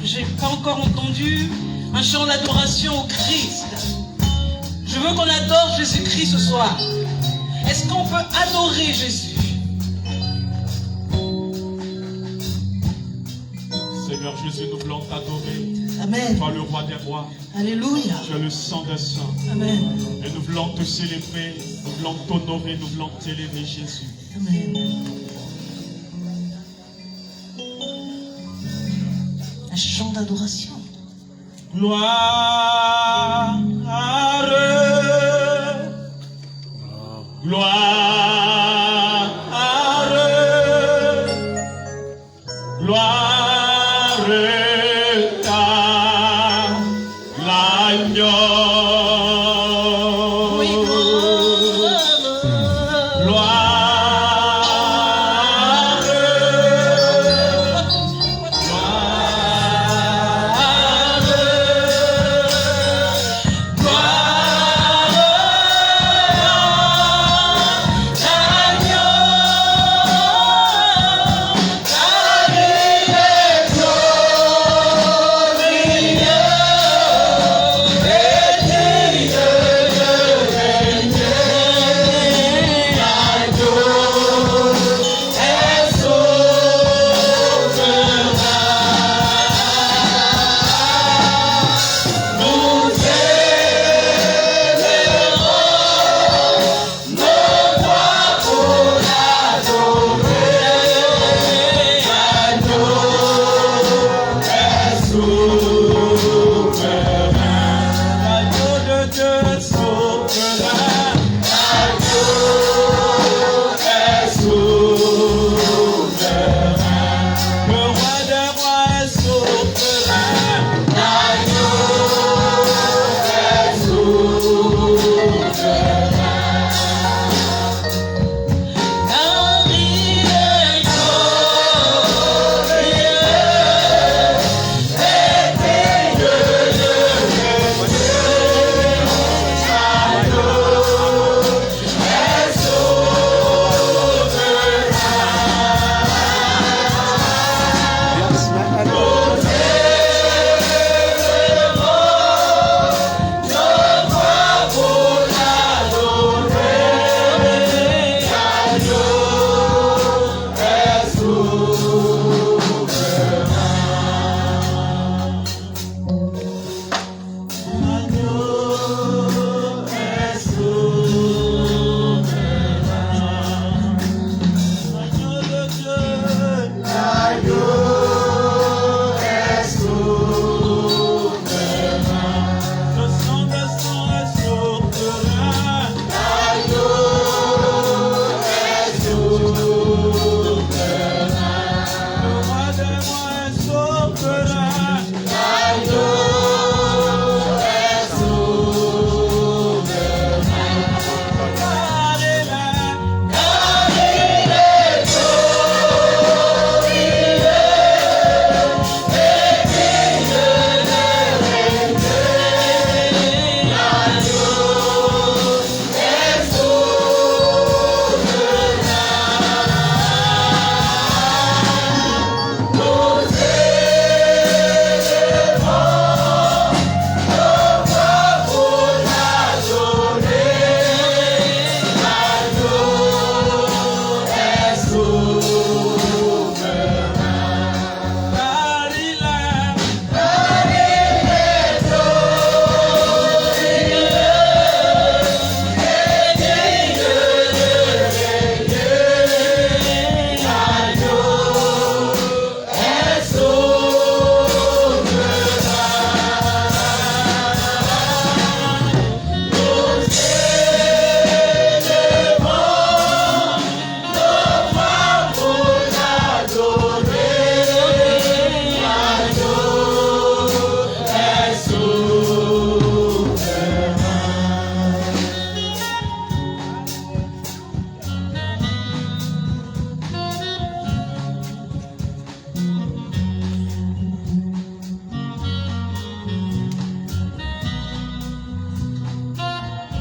J'ai pas encore entendu un chant d'adoration au Christ. Je veux qu'on adore Jésus-Christ ce soir. Est-ce qu'on peut adorer Jésus? Seigneur Jésus, nous voulons t'adorer. Amen. Toi le roi des rois. Alléluia. Tu es le sang des saints. Amen. Et nous voulons te célébrer, nous voulons t'honorer, nous voulons t'élever Jésus. Amen. Un chant d'adoration. Gloire, gloire, gloire à l'agneau. Oui,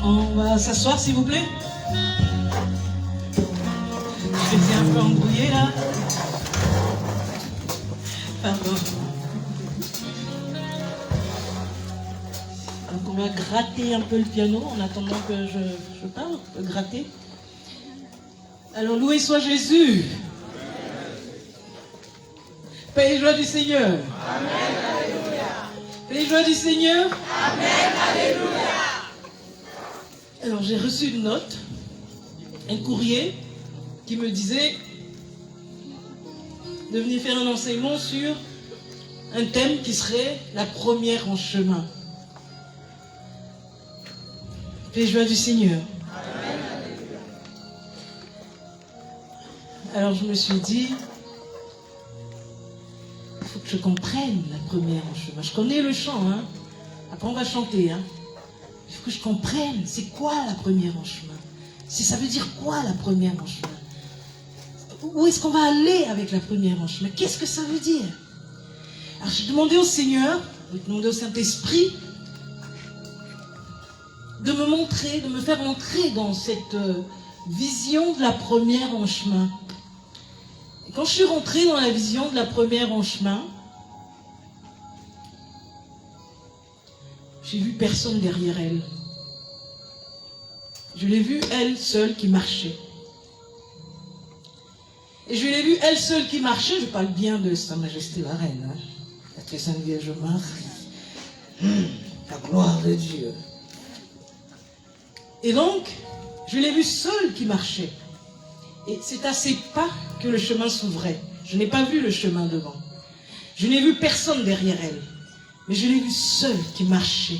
On va s'asseoir, s'il vous plaît. J'étais un peu embrouillé là. Pardon. Donc on va gratter un peu le piano en attendant que je parle, gratter. Alors loué soit Jésus. Paix et joie du Seigneur. Amen, alléluia. Paix et joie du Seigneur. Amen, alléluia. Alors j'ai reçu une note, un courrier qui me disait de venir faire un enseignement sur un thème qui serait la première en chemin. Paix et joie du Seigneur. Amen, alléluia. Alors je me suis dit, il faut que je comprenne la première en chemin. Je connais le chant, hein. Après on va chanter, hein. Il faut que je comprenne, c'est quoi la première en chemin? Ça veut dire quoi la première en chemin? Où est-ce qu'on va aller avec la première en chemin? Qu'est-ce que ça veut dire? Alors j'ai demandé au Seigneur, j'ai demandé au Saint-Esprit de me montrer, de me faire entrer dans cette vision de la première en chemin. Et quand je suis rentrée dans la vision de la première en chemin, j'ai vu personne derrière elle. Je l'ai vue elle seule qui marchait. Et je l'ai vue elle seule qui marchait. Je parle bien de Sa Majesté la Reine, hein, la très sainte Vierge Marie, la gloire de Dieu. Et donc, je l'ai vue seule qui marchait. Et c'est à ses pas que le chemin s'ouvrait. Je n'ai pas vu le chemin devant. Je n'ai vu personne derrière elle. Mais je l'ai vue seule qui marchait.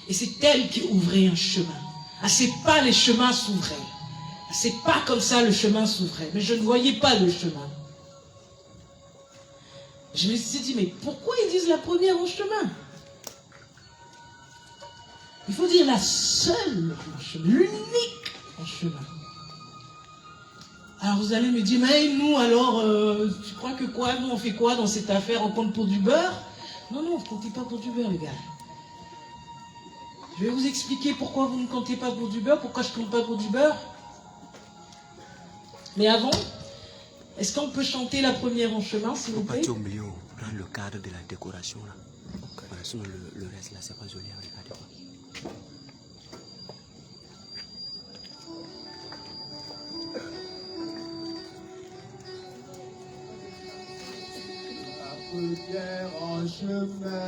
Et c'est elle qui ouvrait un chemin. À ses pas, les chemins s'ouvraient. À ses pas comme ça, le chemin s'ouvrait. Mais je ne voyais pas le chemin. Je me suis dit, mais pourquoi ils disent la première en chemin? Il faut dire la seule en chemin, l'unique en chemin. Alors vous allez me dire, mais nous alors, tu crois que quoi? Nous on fait quoi dans cette affaire? On compte pour du beurre? Non, non, vous ne comptez pas pour du beurre, les gars. Je vais vous expliquer pourquoi vous ne comptez pas pour du beurre, pourquoi je ne compte pas pour du beurre. Mais avant, est-ce qu'on peut chanter la première en chemin, s'il vous plaît? Au milieu, dans le cadre de la décoration, là. Voilà, sinon le reste, là, c'est pas joli à regarder. Première en chemin,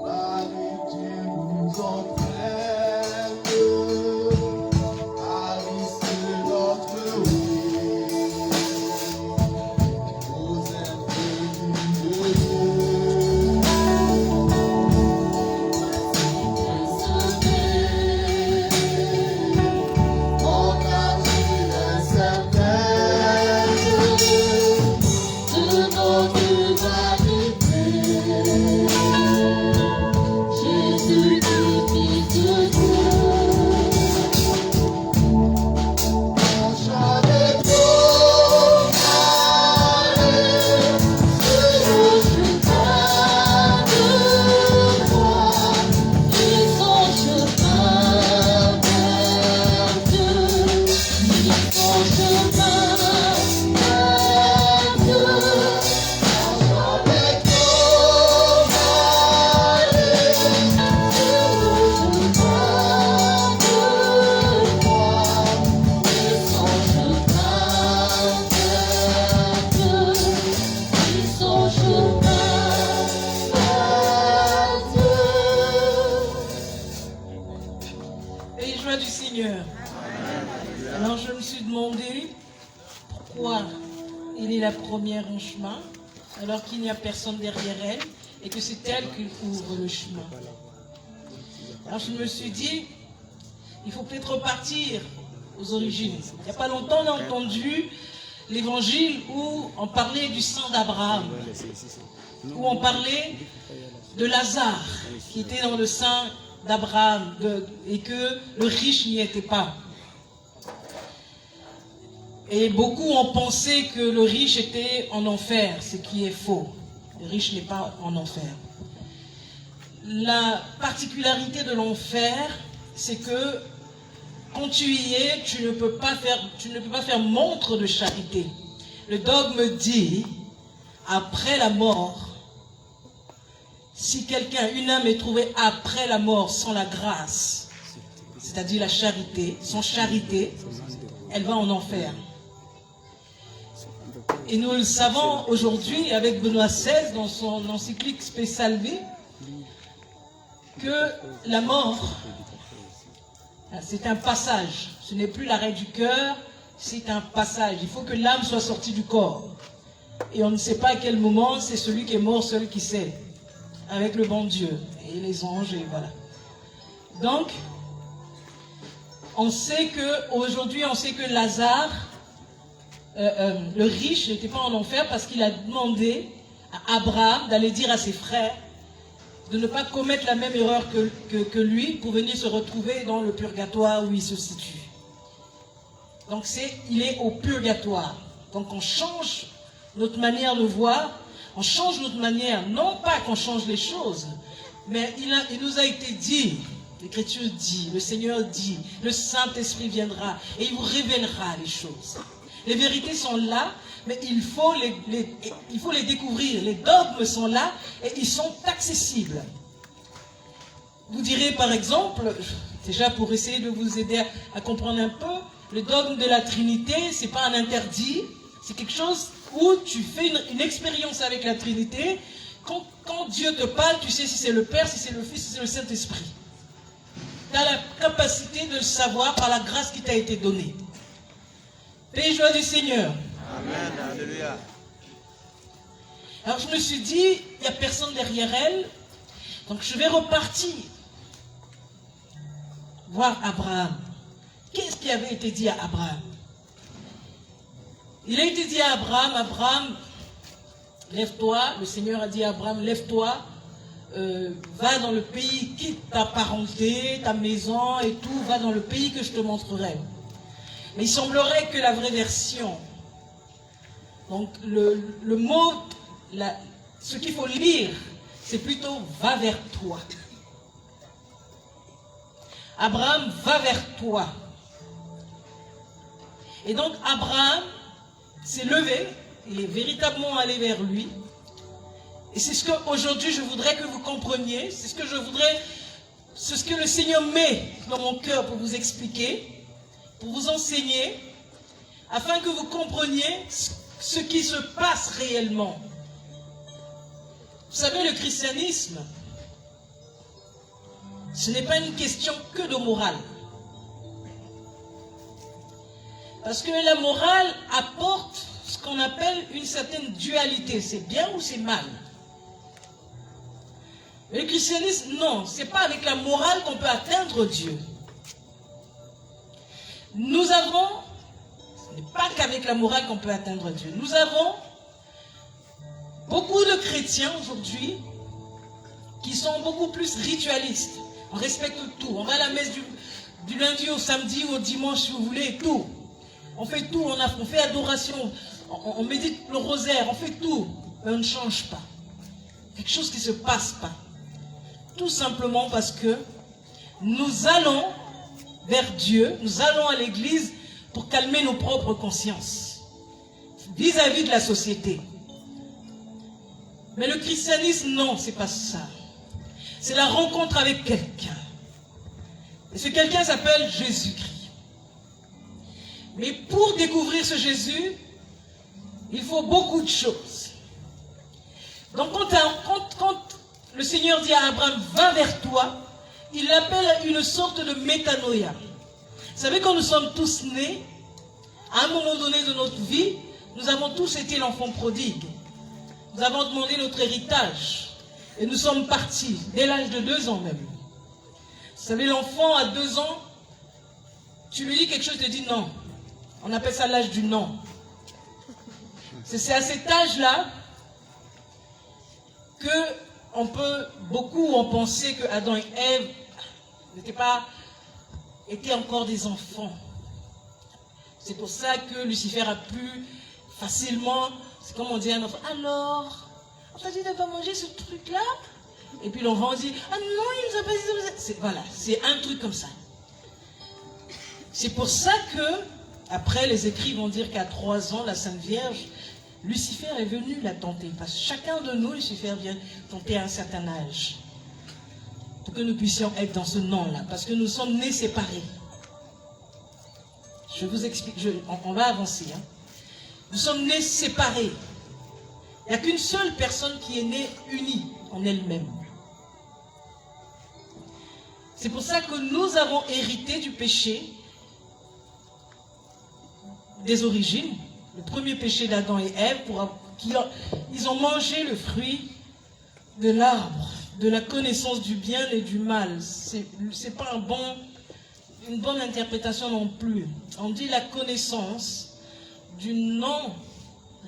Marie-Dieu nous entraîne, Alice notre oui, aux infinies de Dieu. On a vu un certain Du Seigneur. Alors je me suis demandé pourquoi elle est la première en chemin alors qu'il n'y a personne derrière elle et que c'est elle qui ouvre le chemin. Alors je me suis dit, il faut peut-être repartir aux origines. Il n'y a pas longtemps on a entendu l'évangile où on parlait du sang d'Abraham, où on parlait de Lazare qui était dans le sein d'Abraham et que le riche n'y était pas. Et beaucoup ont pensé que le riche était en enfer, ce qui est faux. Le riche n'est pas en enfer. La particularité de l'enfer, c'est que quand tu y es, tu ne peux pas faire montre de charité. Le dogme dit après la mort, si quelqu'un, une âme est trouvée après la mort sans la grâce, c'est-à-dire la charité, sans charité, elle va en enfer. Et nous le savons aujourd'hui avec Benoît XVI dans son encyclique Spe Salvi, que la mort, c'est un passage. Ce n'est plus l'arrêt du cœur, c'est un passage. Il faut que l'âme soit sortie du corps. Et on ne sait pas à quel moment, c'est celui qui est mort, celui qui sait, avec le bon Dieu et les anges, et voilà. Donc, on sait que aujourd'hui, on sait que Lazare, le riche, n'était pas en enfer parce qu'il a demandé à Abraham d'aller dire à ses frères de ne pas commettre la même erreur que lui pour venir se retrouver dans le purgatoire où il se situe. Donc il est au purgatoire. Donc on change notre manière de voir, on change notre manière, non pas qu'on change les choses, mais il nous a été dit, l'Écriture dit, le Seigneur dit, le Saint-Esprit viendra et il vous révélera les choses. Les vérités sont là, mais il faut les découvrir. Les dogmes sont là et ils sont accessibles. Vous direz par exemple, déjà pour essayer de vous aider à comprendre un peu, le dogme de la Trinité, ce n'est pas un interdit, c'est quelque chose où tu fais une expérience avec la Trinité. Quand Dieu te parle, tu sais si c'est le Père, si c'est le Fils, si c'est le Saint-Esprit. Tu as la capacité de le savoir par la grâce qui t'a été donnée. Paix et joie du Seigneur. Amen, alléluia. Alors je me suis dit, il n'y a personne derrière elle, donc je vais repartir voir Abraham. Qu'est-ce qui avait été dit à Abraham? Il a été dit à Abraham, Abraham, lève-toi, le Seigneur a dit à Abraham, lève-toi, va dans le pays, quitte ta parenté, ta maison et tout, va dans le pays que je te montrerai. Mais il semblerait que la vraie version, donc le mot, ce qu'il faut lire, c'est plutôt « va vers toi ». Abraham va vers toi. Et donc Abraham s'est levé, il est véritablement allé vers lui. Et c'est ce qu'aujourd'hui je voudrais que vous compreniez, c'est ce que le Seigneur met dans mon cœur pour vous expliquer, pour vous enseigner, afin que vous compreniez ce qui se passe réellement. Vous savez, le christianisme, ce n'est pas une question que de morale. Parce que la morale apporte ce qu'on appelle une certaine dualité. C'est bien ou c'est mal. Mais le christianisme, non, ce n'est pas avec la morale qu'on peut atteindre Dieu. Nous avons, ce n'est pas qu'avec la morale qu'on peut atteindre Dieu. Nous avons beaucoup de chrétiens aujourd'hui qui sont beaucoup plus ritualistes. On respecte tout. On va à la messe du lundi au samedi ou au dimanche si vous voulez, tout. On fait tout, on fait adoration, on médite le rosaire, on fait tout. Mais on ne change pas. Quelque chose qui ne se passe pas. Tout simplement parce que nous allons vers Dieu, nous allons à l'église pour calmer nos propres consciences vis-à-vis de la société. Mais le christianisme, non, c'est pas ça. C'est la rencontre avec quelqu'un. Et ce quelqu'un s'appelle Jésus-Christ. Mais pour découvrir ce Jésus, il faut beaucoup de choses. Donc quand le Seigneur dit à Abraham, va vers toi, il appelle une sorte de métanoïa. Vous savez, quand nous sommes tous nés, à un moment donné de notre vie, nous avons tous été l'enfant prodigue. Nous avons demandé notre héritage. Et nous sommes partis, dès l'âge de 2 ans même. Vous savez, l'enfant à 2 ans, tu lui dis quelque chose, il te dit non. On appelle ça l'âge du non. C'est à cet âge-là que beaucoup ont pensé que Adam et Ève étaient encore des enfants. C'est pour ça que Lucifer a pu facilement, c'est comme on dit à un enfant, alors, on t'a dit de ne pas manger ce truc-là? Et puis l'enfant dit, ah non, il nous a pas dit. Voilà, c'est un truc comme ça. C'est pour ça que, après les écrits vont dire qu'à 3 ans, la Sainte Vierge Lucifer est venu la tenter. Parce que chacun de nous, Lucifer vient tenter à un certain âge. Pour que nous puissions être dans ce nom-là. Parce que nous sommes nés séparés. Je vous explique, on va avancer. Hein. Nous sommes nés séparés. Il n'y a qu'une seule personne qui est née unie en elle-même. C'est pour ça que nous avons hérité du péché des origines. Le premier péché d'Adam et Ève, ils ont mangé le fruit de l'arbre, de la connaissance du bien et du mal. C'est pas une bonne interprétation non plus. On dit la connaissance du non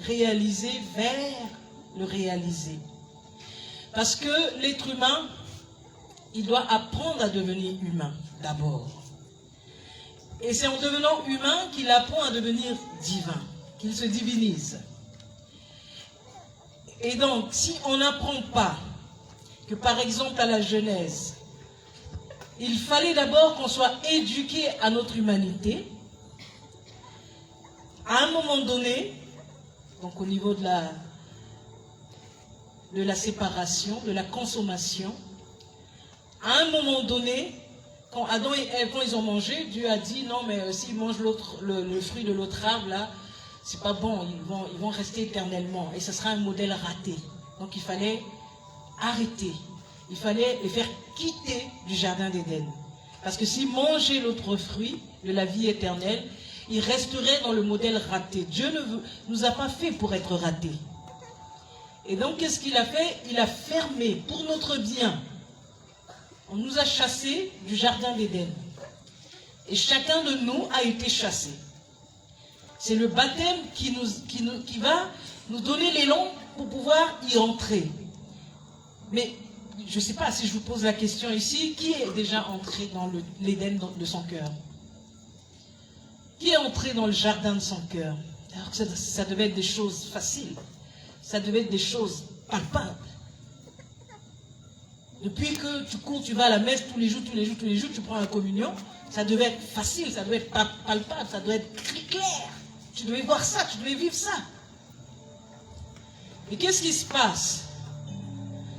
réalisé vers le réalisé. Parce que l'être humain, il doit apprendre à devenir humain d'abord. Et c'est en devenant humain qu'il apprend à devenir divin, qu'il se divinise. Et donc, si on n'apprend pas que par exemple à la Genèse, il fallait d'abord qu'on soit éduqué à notre humanité, à un moment donné, donc au niveau de la séparation, de la consommation, à un moment donné, quand Adam et Ève, quand ils ont mangé, Dieu a dit non, mais s'ils mangent le fruit de l'autre arbre là, c'est pas bon, ils vont rester éternellement et ce sera un modèle raté. Donc il fallait arrêter, il fallait les faire quitter du jardin d'Éden. Parce que s'ils mangeaient l'autre fruit de la vie éternelle, ils resteraient dans le modèle raté. Dieu ne nous a pas fait pour être ratés. Et donc qu'est-ce qu'il a fait? Il a fermé pour notre bien. On nous a chassés du jardin d'Éden. Et chacun de nous a été chassé. C'est le baptême qui va nous donner l'élan pour pouvoir y entrer. Mais je ne sais pas si je vous pose la question ici, qui est déjà entré dans l'Éden de son cœur? Qui est entré dans le jardin de son cœur? Alors que ça devait être des choses faciles. Ça devait être des choses palpables. Depuis que tu cours, tu vas à la messe tous les jours, tu prends la communion, ça devait être facile, ça devait être palpable, ça devait être très clair. Tu devais voir ça, tu devais vivre ça. Mais qu'est-ce qui se passe?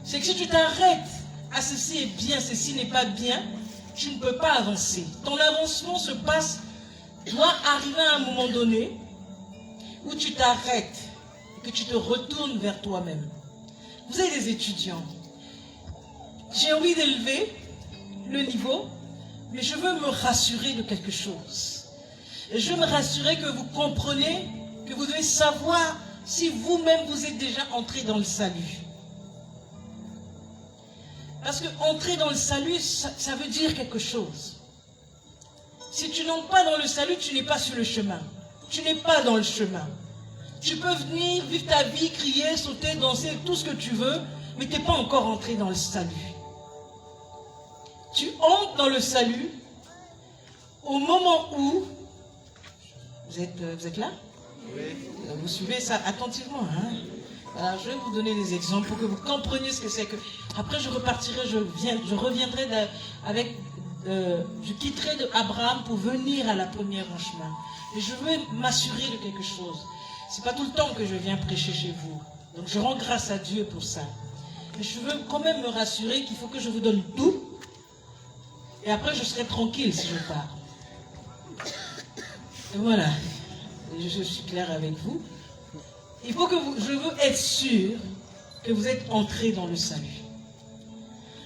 C'est que si tu t'arrêtes à ceci est bien, ceci n'est pas bien, tu ne peux pas avancer. Ton avancement doit arriver à un moment donné où tu t'arrêtes, que tu te retournes vers toi-même. Vous êtes des étudiants. J'ai envie d'élever le niveau, mais je veux me rassurer de quelque chose. Et je veux me rassurer que vous comprenez, que vous devez savoir si vous-même vous êtes déjà entré dans le salut. Parce que entrer dans le salut, ça veut dire quelque chose. Si tu n'entres pas dans le salut, tu n'es pas sur le chemin. Tu n'es pas dans le chemin. Tu peux venir, vivre ta vie, crier, sauter, danser, tout ce que tu veux, mais tu n'es pas encore entré dans le salut. Tu entres dans le salut au moment où... Vous êtes là? Oui. Vous suivez ça attentivement. Hein? Alors, je vais vous donner des exemples pour que vous compreniez ce que c'est que... Après, je repartirai, je reviendrai avec... je quitterai de Abraham pour venir à la première en chemin. Et je veux m'assurer de quelque chose. Ce n'est pas tout le temps que je viens prêcher chez vous. Donc, je rends grâce à Dieu pour ça. Mais je veux quand même me rassurer qu'il faut que je vous donne tout. Et après, je serai tranquille si je pars. Et voilà. Je suis clair avec vous. Il faut que je veux être sûr que vous êtes entrés dans le salut.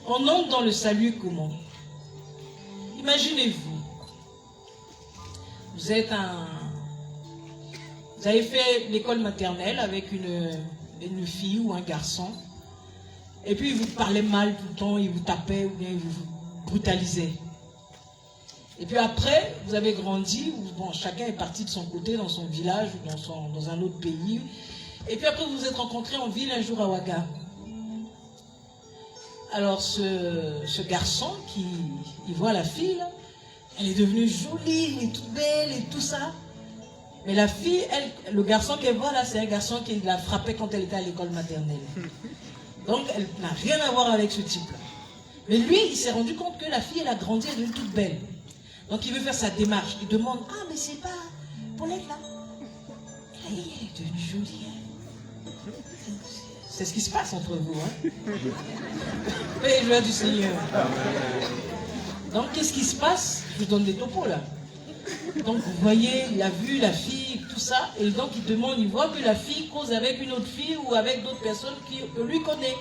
On entre dans le salut comment? Imaginez-vous. Vous avez fait l'école maternelle avec une fille ou un garçon. Et puis, il vous parlait mal tout le temps, il vous tapait ou bien il vous brutalisait. Et puis après, vous avez grandi, bon, chacun est parti de son côté, dans son village ou dans un autre pays. Et puis après, vous vous êtes rencontrés en ville un jour à Ouaga. Alors ce garçon il voit la fille, là, elle est devenue jolie, elle est toute belle et tout ça. Mais la fille, le garçon qu'elle voit là, c'est un garçon qui l'a frappée quand elle était à l'école maternelle. Donc elle n'a rien à voir avec ce type-là. Mais lui, il s'est rendu compte que la fille, elle a grandi, elle est devenue toute belle. Donc il veut faire sa démarche. Il demande, ah mais c'est pas Paulette là? Elle est devenue jolie. Hein? C'est ce qui se passe entre vous. Hein? Et gloire du Seigneur. Donc, qu'est-ce qui se passe? Je vous donne des topos là. Donc, vous voyez, il a vu la fille, tout ça, et donc il demande, il voit que la fille cause avec une autre fille ou avec d'autres personnes que lui connaît.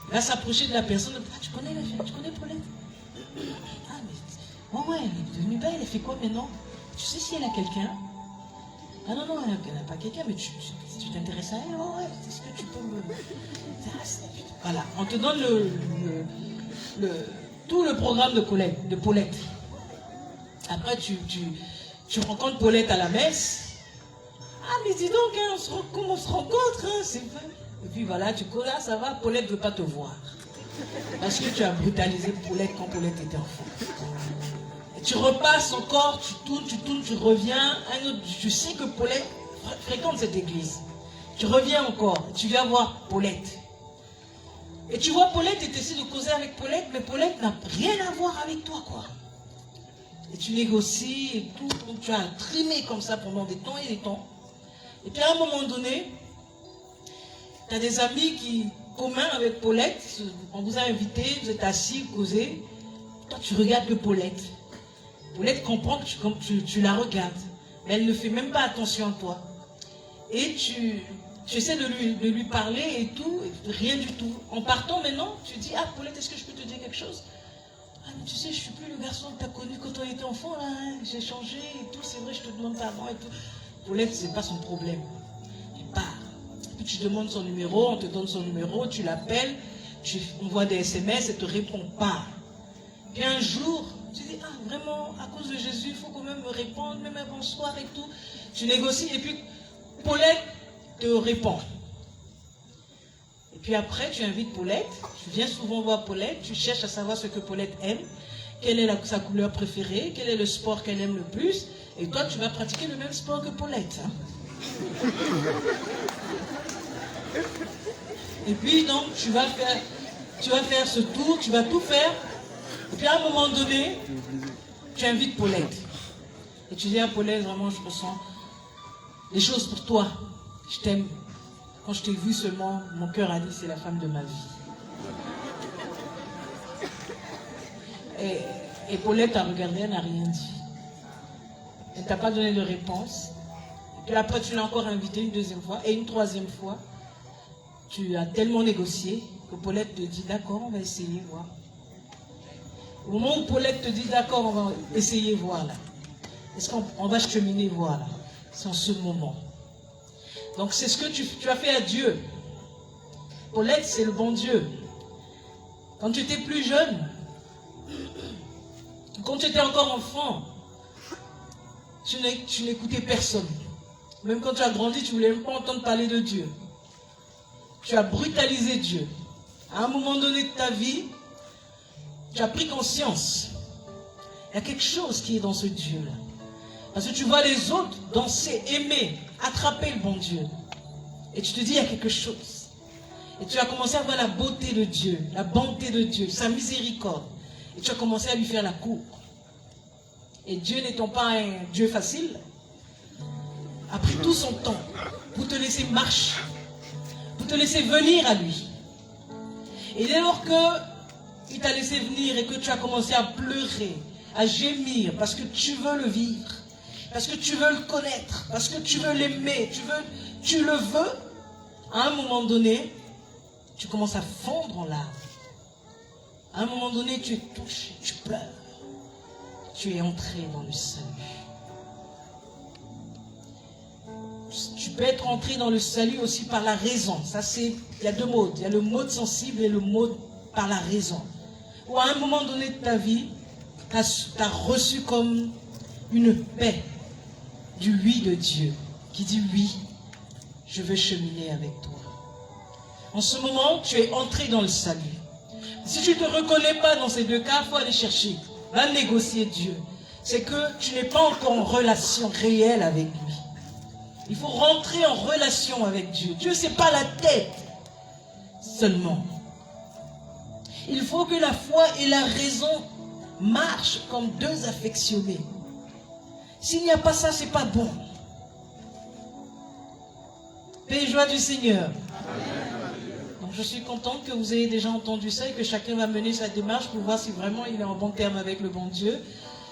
Il va s'approcher de la personne, ah, tu connais la fille, tu connais Paulette? Ah, mais, ouais, elle est devenue belle, elle fait quoi maintenant? Tu sais si elle a quelqu'un? Ah non, elle n'a pas quelqu'un, mais tu t'intéresses à elle? Ouais, est-ce que tu peux me... Voilà, on te donne tout le programme de Paulette. Après, tu rencontres Paulette à la messe. Ah, mais dis donc, hein, on se rencontre, hein, c'est vrai. Et puis voilà, tu connais, ça va, Paulette ne veut pas te voir. Parce que tu as brutalisé Paulette quand Paulette était enfant. Et tu repasses encore, tu tournes, tu reviens. Tu sais que Paulette fréquente cette église. Tu reviens encore, tu viens voir Paulette. Et tu vois Paulette et tu essaies de causer avec Paulette, mais Paulette n'a rien à voir avec toi, quoi. Et tu négocies et tout, donc tu as trimé comme ça pendant des temps et des temps. Et puis à un moment donné, tu as des amis communs avec Paulette, on vous a invité, vous êtes assis, causez. Toi tu regardes que Paulette. Paulette comprend que tu la regardes, mais elle ne fait même pas attention à toi. Et tu essaies de lui parler et tout, et rien du tout. En partant maintenant, tu dis, ah Paulette, est-ce que je peux te dire quelque chose? Ah, mais tu sais, je ne suis plus le garçon que tu as connu quand on était enfant, là, hein. J'ai changé et tout, c'est vrai, je te demande pardon et tout. Paulette, ce n'est pas son problème. Il part. Puis tu demandes son numéro, on te donne son numéro, tu l'appelles, tu envoies des SMS, elle ne te répond pas. Puis un jour, tu dis, ah, vraiment, à cause de Jésus, il faut quand même me répondre, même un bonsoir et tout. Tu négocies, et puis Paulette te répond. Et puis après, tu invites Paulette, tu viens souvent voir Paulette, tu cherches à savoir ce que Paulette aime, quelle est sa couleur préférée, quel est le sport qu'elle aime le plus, et toi, tu vas pratiquer le même sport que Paulette. Hein? Et puis, donc, tu vas faire ce tour, tu vas tout faire, et puis à un moment donné, tu invites Paulette. Et tu dis à Paulette, vraiment, je ressens des choses pour toi, je t'aime. Quand je t'ai vu seulement, mon cœur a dit c'est la femme de ma vie. Et Paulette a regardé, elle n'a rien dit. Elle ne t'a pas donné de réponse. Et puis après, tu l'as encore invitée une deuxième fois. Et une troisième fois, tu as tellement négocié que Paulette te dit d'accord, on va essayer, voir. Au moment où Paulette te dit d'accord, on va essayer, voir là. Est-ce qu'on va cheminer, voir là? C'est en ce moment. Donc c'est ce que tu as fait à Dieu. Paulette, c'est le bon Dieu. Quand tu étais plus jeune, quand tu étais encore enfant, tu n'écoutais personne. Même quand tu as grandi, tu ne voulais même pas entendre parler de Dieu. Tu as brutalisé Dieu. À un moment donné de ta vie, tu as pris conscience. Il y a quelque chose qui est dans ce Dieu-là. Parce que tu vois les autres danser, aimer, attraper le bon Dieu. Et tu te dis, il y a quelque chose. Et tu as commencé à voir la beauté de Dieu, la bonté de Dieu, sa miséricorde. Et tu as commencé à lui faire la cour. Et Dieu n'étant pas un Dieu facile, a pris tout son temps pour te laisser marcher, pour te laisser venir à lui. Et dès lors qu'il t'a laissé venir et que tu as commencé à pleurer, à gémir, parce que tu veux le vivre, parce que tu veux le connaître, parce que tu veux l'aimer, tu le veux, à un moment donné, tu commences à fondre en larmes. À un moment donné, tu es touché, tu pleures. Tu es entré dans le salut. Tu peux être entré dans le salut aussi par la raison. Ça, il y a deux modes. Il y a le mode sensible et le mode par la raison. Ou à un moment donné de ta vie, tu as reçu comme une paix du oui de Dieu, qui dit oui, je veux cheminer avec toi. En ce moment, tu es entré dans le salut. Si tu ne te reconnais pas dans ces deux cas, il faut aller chercher, va négocier Dieu. C'est que tu n'es pas encore en relation réelle avec lui. Il faut rentrer en relation avec Dieu. Dieu, ce n'est pas la tête seulement. Il faut que la foi et la raison marchent comme deux affectionnés. S'il n'y a pas ça, ce n'est pas bon. Paix et joie du Seigneur. Donc je suis contente que vous ayez déjà entendu ça et que chacun va mener sa démarche pour voir si vraiment il est en bon terme avec le bon Dieu.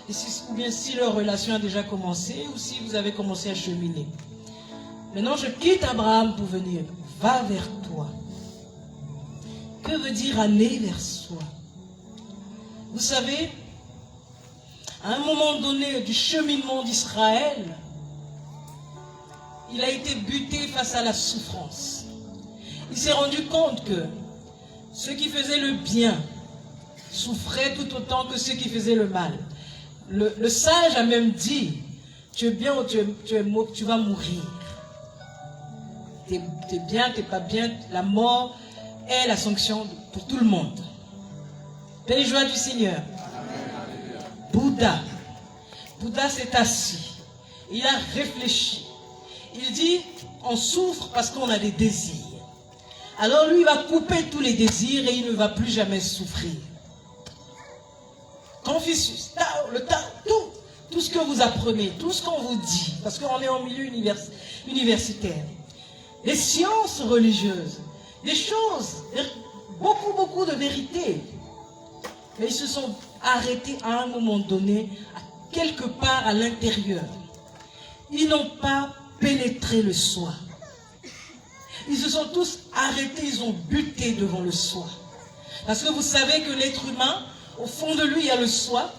Et ou bien si leur relation a déjà commencé ou si vous avez commencé à cheminer. Maintenant je quitte Abraham pour venir. Va vers toi. Que veut dire aller vers soi? Vous savez, à un moment donné du cheminement d'Israël, il a été buté face à la souffrance. Il s'est rendu compte que ceux qui faisaient le bien souffraient tout autant que ceux qui faisaient le mal. Le sage a même dit, tu es bien ou tu vas mourir. Tu es bien, tu n'es pas bien, la mort est la sanction pour tout le monde. Paix et joie du Seigneur. Bouddha s'est assis, il a réfléchi. Il dit, on souffre parce qu'on a des désirs. Alors lui, il va couper tous les désirs et il ne va plus jamais souffrir. Confucius, Tao, le Tao, tout ce que vous apprenez, tout ce qu'on vous dit, parce qu'on est en milieu universitaire, les sciences religieuses, des choses, beaucoup de vérités. Mais ils se sont arrêtés à un moment donné, quelque part à l'intérieur. Ils n'ont pas pénétré le soi. Ils se sont tous arrêtés, ils ont buté devant le soi. Parce que vous savez que l'être humain, au fond de lui, il y a le soi.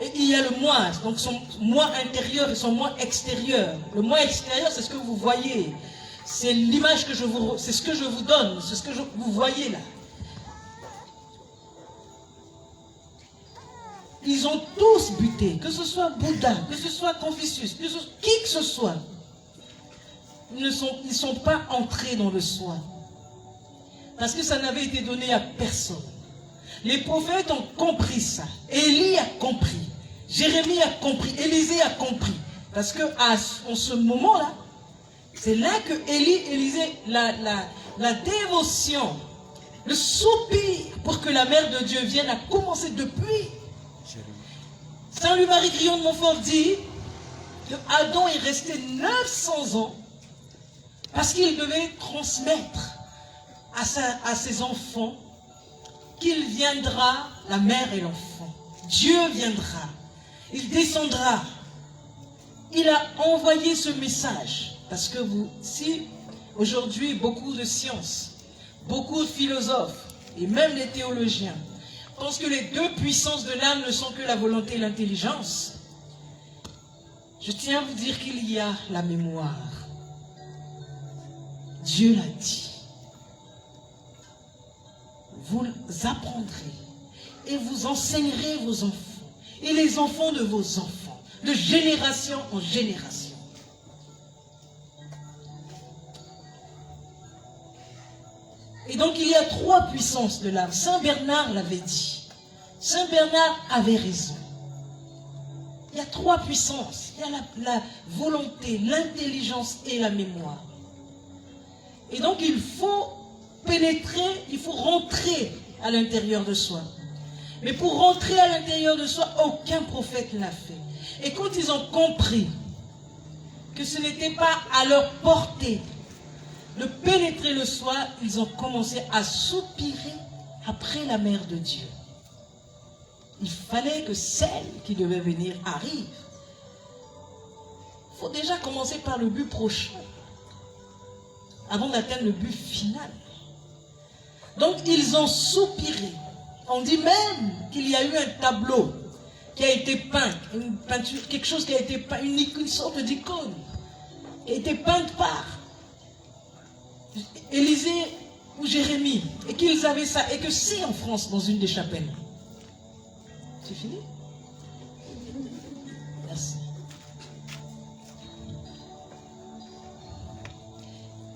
Et il y a le moi, donc son moi intérieur et son moi extérieur. Le moi extérieur, c'est ce que vous voyez. C'est l'image que c'est ce que je vous donne, c'est ce que vous voyez là. Ils ont tous buté, que ce soit Bouddha, que ce soit Confucius, que ce soit qui que ce soit. Ils ne sont pas entrés dans le soi. Parce que ça n'avait été donné à personne. Les prophètes ont compris ça. Élie a compris. Jérémie a compris. Élisée a compris. Parce que en ce moment-là, c'est là que Élisée, la dévotion, le soupir pour que la mère de Dieu vienne a commencé depuis. Saint Louis-Marie Grillon de Montfort dit que Adam est resté 900 ans parce qu'il devait transmettre à ses enfants qu'il viendra, la mère et l'enfant. Dieu viendra. Il descendra. Il a envoyé ce message. Parce que si aujourd'hui beaucoup de sciences, beaucoup de philosophes et même les théologiens pensent que les deux puissances de l'âme ne sont que la volonté et l'intelligence, je tiens à vous dire qu'il y a la mémoire. Dieu l'a dit. Vous apprendrez et vous enseignerez vos enfants et les enfants de vos enfants, de génération en génération. Et donc il y a trois puissances de l'âme. Saint Bernard l'avait dit. Saint Bernard avait raison. Il y a trois puissances. Il y a la volonté, l'intelligence et la mémoire. Et donc il faut pénétrer, il faut rentrer à l'intérieur de soi. Mais pour rentrer à l'intérieur de soi, aucun prophète ne l'a fait. Et quand ils ont compris que ce n'était pas à leur portée de pénétrer le soi, ils ont commencé à soupirer après la mère de Dieu. Il fallait que celle qui devait venir arrive. Il faut déjà commencer par le but prochain, avant d'atteindre le but final. Donc ils ont soupiré. On dit même qu'il y a eu un tableau qui a été peint, une peinture, quelque chose qui a été peint, une sorte d'icône, qui a été peinte par Élisée ou Jérémie, et qu'ils avaient ça, et que c'est en France, dans une des chapelles. C'est fini? Merci.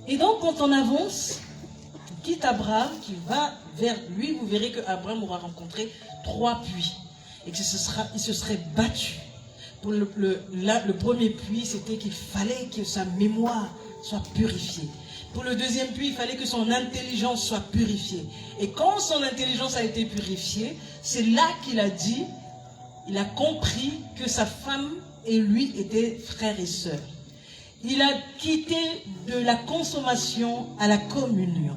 Et donc, quand on avance, on quitte Abraham, qui va vers lui, vous verrez qu'Abraham aura rencontré 3 puits, et qu'il se serait battu. Pour le premier puits, c'était qu'il fallait que sa mémoire soit purifiée. Pour le deuxième puits, il fallait que son intelligence soit purifiée. Et quand son intelligence a été purifiée, c'est là qu'il a dit, il a compris que sa femme et lui étaient frères et sœurs. il a quitté de la consommation à la communion.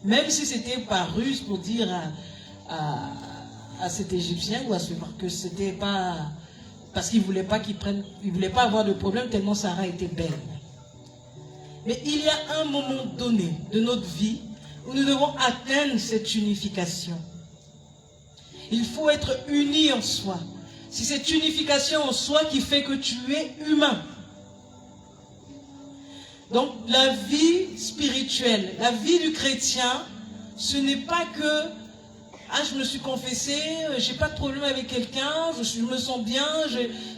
Même si c'était par ruse pour dire à cet Égyptien ou à ce que c'était pas parce qu'il voulait pas il voulait pas avoir de problème tellement Sarah était belle. Mais il y a un moment donné de notre vie où nous devons atteindre cette unification. Il faut être uni en soi. C'est cette unification en soi qui fait que tu es humain. Donc la vie spirituelle, la vie du chrétien, ce n'est pas que je me suis confessé, j'ai pas de problème avec quelqu'un, je me sens bien,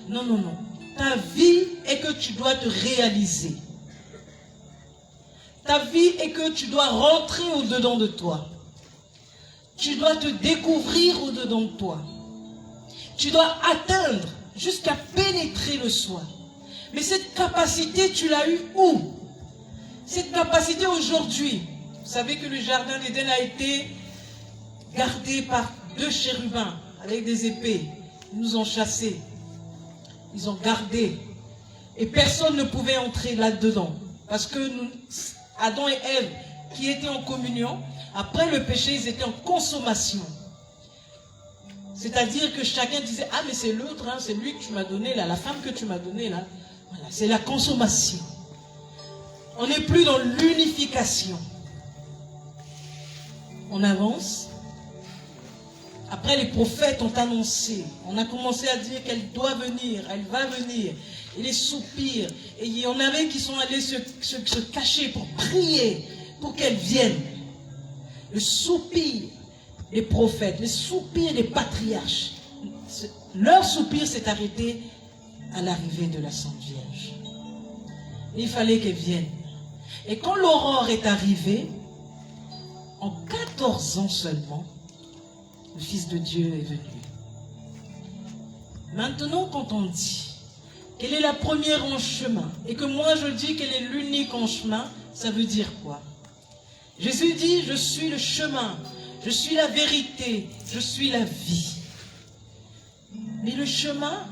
non, non, non. Ta vie est que tu dois te réaliser. Ta vie est que tu dois rentrer au-dedans de toi. Tu dois te découvrir au-dedans de toi. Tu dois atteindre jusqu'à pénétrer le soi. Mais cette capacité, tu l'as eue où? Cette capacité aujourd'hui. Vous savez que le jardin d'Éden a été gardé par 2 chérubins avec des épées. Ils nous ont chassés. Ils ont gardé. Et personne ne pouvait entrer là-dedans. Parce que Adam et Ève, qui étaient en communion, après le péché, ils étaient en consommation. C'est-à-dire que chacun disait, ah mais c'est l'autre, hein, c'est lui que tu m'as donné là, la femme que tu m'as donnée là. Voilà, c'est la consommation. On n'est plus dans l'unification. On avance. Après, les prophètes ont annoncé. On a commencé à dire qu'elle doit venir, elle va venir. Et les soupirs. Et il y en avait qui sont allés se cacher pour prier, pour qu'elle vienne. Le soupir des prophètes, le soupir des patriarches. Leur soupir s'est arrêté à l'arrivée de la Sainte Vierge. Il fallait qu'elle vienne. Et quand l'aurore est arrivée, en 14 ans seulement, le Fils de Dieu est venu. Maintenant, quand on dit qu'elle est la première en chemin, et que moi je dis qu'elle est l'unique en chemin, ça veut dire quoi? Jésus dit, je suis le chemin, je suis la vérité, je suis la vie. Mais le chemin,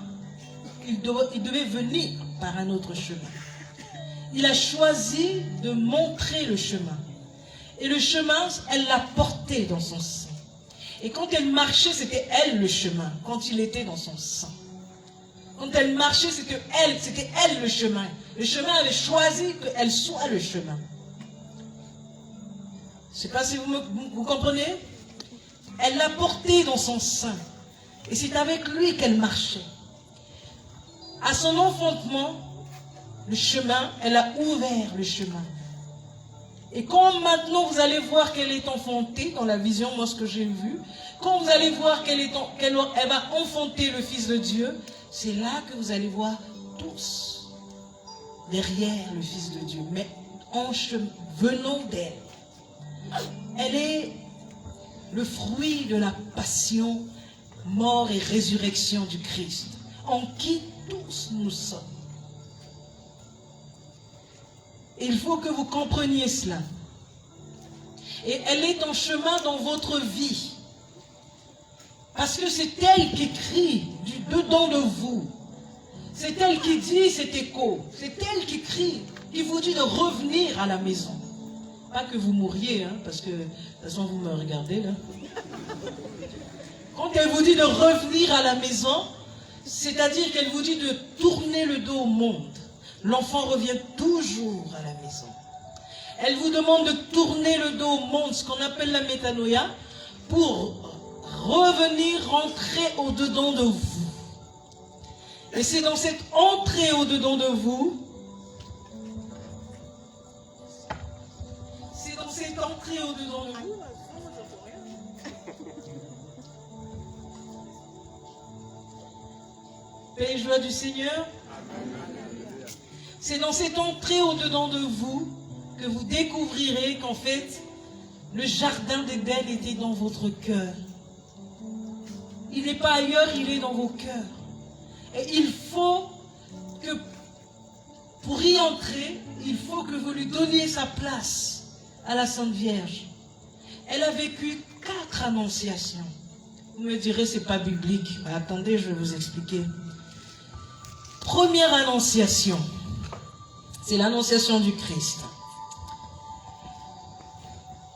il devait venir par un autre chemin. Il a choisi de montrer le chemin. Et le chemin, elle l'a porté dans son sein. Et quand elle marchait, c'était elle le chemin, quand il était dans son sein. Quand elle marchait, c'était elle le chemin. Le chemin avait choisi qu'elle soit le chemin. Je ne sais pas si vous comprenez. Elle l'a porté dans son sein. Et c'est avec lui qu'elle marchait. À son enfantement, le chemin, elle a ouvert le chemin. Et quand maintenant vous allez voir qu'elle est enfantée, dans la vision, moi ce que j'ai vu, quand vous allez voir qu'elle va enfanter le Fils de Dieu, c'est là que vous allez voir tous derrière le Fils de Dieu, mais venant d'elle. Elle est le fruit de la passion, mort et résurrection du Christ, en qui tous nous sommes. Et il faut que vous compreniez cela. Et elle est en chemin dans votre vie. Parce que c'est elle qui crie du dedans de vous. C'est elle qui dit cet écho. C'est elle qui crie, qui vous dit de revenir à la maison. Pas que vous mouriez, hein, parce que de toute façon vous me regardez là. Quand elle vous dit de revenir à la maison, c'est-à-dire qu'elle vous dit de tourner le dos au monde. L'enfant revient toujours à la maison. Elle vous demande de tourner le dos au monde, ce qu'on appelle la métanoïa, pour revenir, rentrer au-dedans de vous. Et c'est dans cette entrée au-dedans de vous, c'est dans cette entrée au-dedans de vous, paix et joie du Seigneur. C'est dans cette entrée au-dedans de vous que vous découvrirez qu'en fait, le jardin d'Éden était dans votre cœur. Il n'est pas ailleurs, il est dans vos cœurs. Et il faut que, pour y entrer, il faut que vous lui donniez sa place à la Sainte Vierge. Elle a vécu 4 annonciations. Vous me direz, c'est pas biblique. Mais attendez, je vais vous expliquer. Première annonciation. Elle a vécu 4 annonciations. Vous me direz, c'est pas biblique. Mais attendez, je vais vous expliquer. Première annonciation. Première annonciation. Elle a vécu 4 annonciations. Vous me direz, c'est pas biblique. Mais attendez, je vais vous expliquer. Première annonciation. C'est l'annonciation du Christ.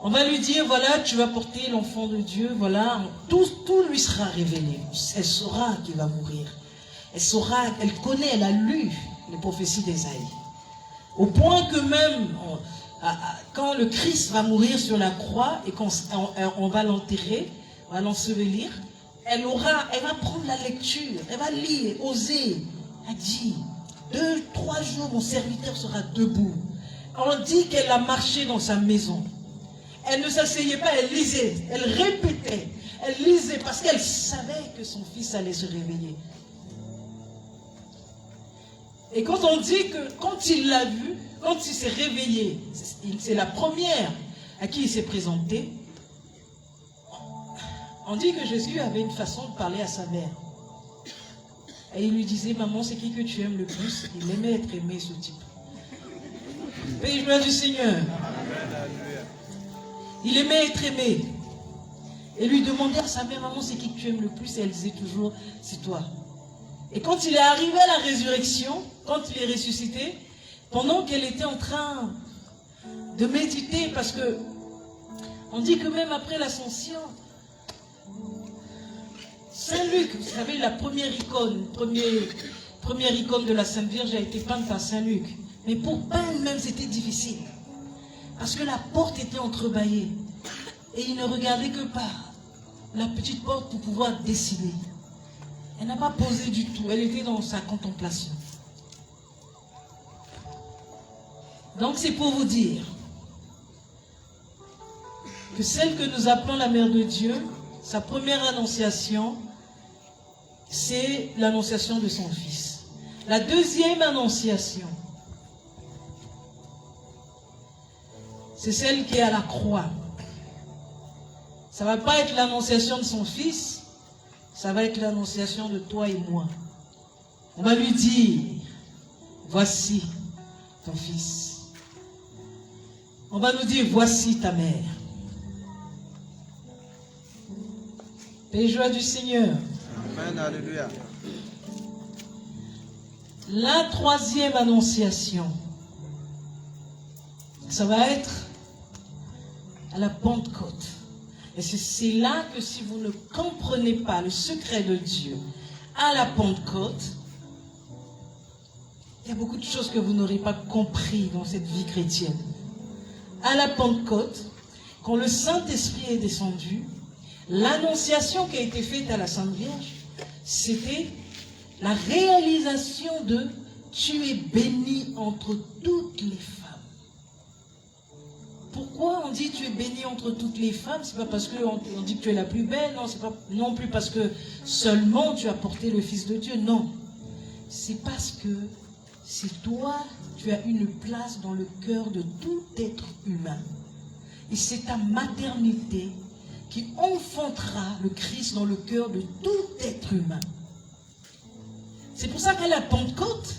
On va lui dire, voilà, tu vas porter l'enfant de Dieu, voilà, tout lui sera révélé. Elle saura qu'il va mourir. Elle saura, elle connaît, elle a lu les prophéties d'Ésaïe. Au point que même, quand le Christ va mourir sur la croix et qu'on va l'enterrer, on va l'ensevelir, elle va prendre la lecture, elle va lire, oser. Elle dit, 2-3 jours, mon serviteur sera debout. On dit qu'elle a marché dans sa maison. Elle ne s'asseyait pas, elle lisait, elle répétait, elle lisait parce qu'elle savait que son fils allait se réveiller. Et quand on dit que, quand il l'a vu, quand il s'est réveillé, c'est la première à qui il s'est présenté, on dit que Jésus avait une façon de parler à sa mère. Et il lui disait, maman, c'est qui que tu aimes le plus? Il aimait être aimé, ce type. Paix et joie du Seigneur. Il aimait être aimé. Et lui demandait à sa mère, maman, c'est qui que tu aimes le plus? Et elle disait toujours, c'est toi. Et quand il est arrivé à la résurrection, quand il est ressuscité, pendant qu'elle était en train de méditer, parce que on dit que même après l'ascension, Saint Luc, vous savez, la première icône de la Sainte Vierge a été peinte par Saint Luc. Mais pour peindre même, c'était difficile. Parce que la porte était entrebâillée. Et il ne regardait que par la petite porte pour pouvoir dessiner. Elle n'a pas posé du tout. Elle était dans sa contemplation. Donc c'est pour vous dire que celle que nous appelons la Mère de Dieu, sa première annonciation, c'est l'annonciation de son Fils. La deuxième annonciation, c'est celle qui est à la croix. Ça ne va pas être l'annonciation de son Fils, ça va être l'annonciation de toi et moi. On va lui dire, voici ton Fils. On va nous dire, voici ta mère. Paix et joie du Seigneur. Amen, alléluia. La troisième annonciation, ça va être à la Pentecôte. Et c'est là que si vous ne comprenez pas le secret de Dieu à la Pentecôte, il y a beaucoup de choses que vous n'aurez pas compris dans cette vie chrétienne. À la Pentecôte, quand le Saint-Esprit est descendu, l'annonciation qui a été faite à la Sainte Vierge, c'était la réalisation de « tu es bénie entre toutes les femmes ». Pourquoi on dit « tu es bénie entre toutes les femmes » ? C'est pas parce qu'on dit que tu es la plus belle, non, c'est pas non plus parce que seulement tu as porté le Fils de Dieu, non. C'est parce que c'est toi, tu as une place dans le cœur de tout être humain. Et c'est ta maternité qui enfantera le Christ dans le cœur de tout être humain. C'est pour ça qu'à la Pentecôte,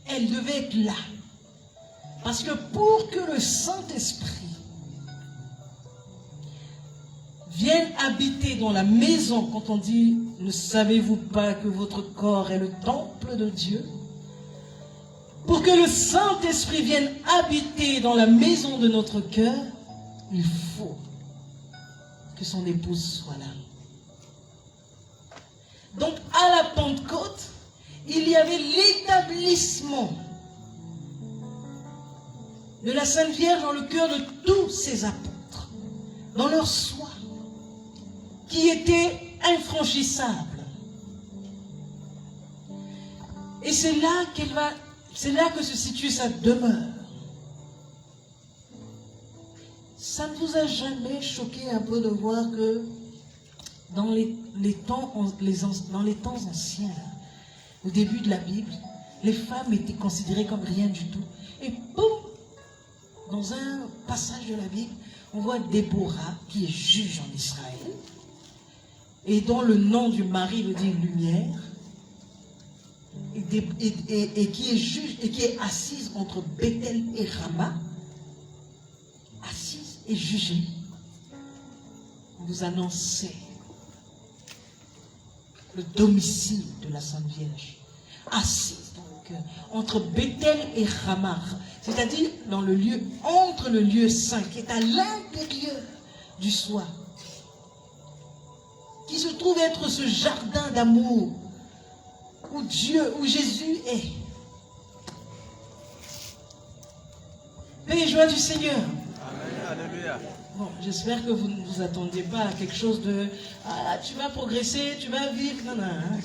elle devait être là. Parce que pour que le Saint-Esprit vienne habiter dans la maison, quand on dit « ne savez-vous pas que votre corps est le temple de Dieu ?» Pour que le Saint-Esprit vienne habiter dans la maison de notre cœur, il faut que son épouse soit là. Donc à la Pentecôte, il y avait l'établissement de la Sainte Vierge dans le cœur de tous ses apôtres, dans leur foi, qui était infranchissable. Et c'est là que se situe sa demeure. Ça ne vous a jamais choqué un peu de voir que dans les temps anciens, au début de la Bible, les femmes étaient considérées comme rien du tout. Et boum, dans un passage de la Bible, on voit Déborah qui est juge en Israël et dont le nom du mari veut dire lumière et qui est juge et qui est assise entre Bethel et Rama, assise et jugée. On vous annonçait le domicile de la Sainte Vierge, assise dans entre Bethel et Ramah, c'est-à-dire dans le lieu, entre le lieu saint, qui est à l'intérieur du soi, qui se trouve être ce jardin d'amour où Dieu, où Jésus est. Paix et joie du Seigneur. Amen. Alléluia. Bon, j'espère que vous ne vous attendiez pas à quelque chose de « Ah, tu vas progresser, tu vas vivre. » Non, non, hein.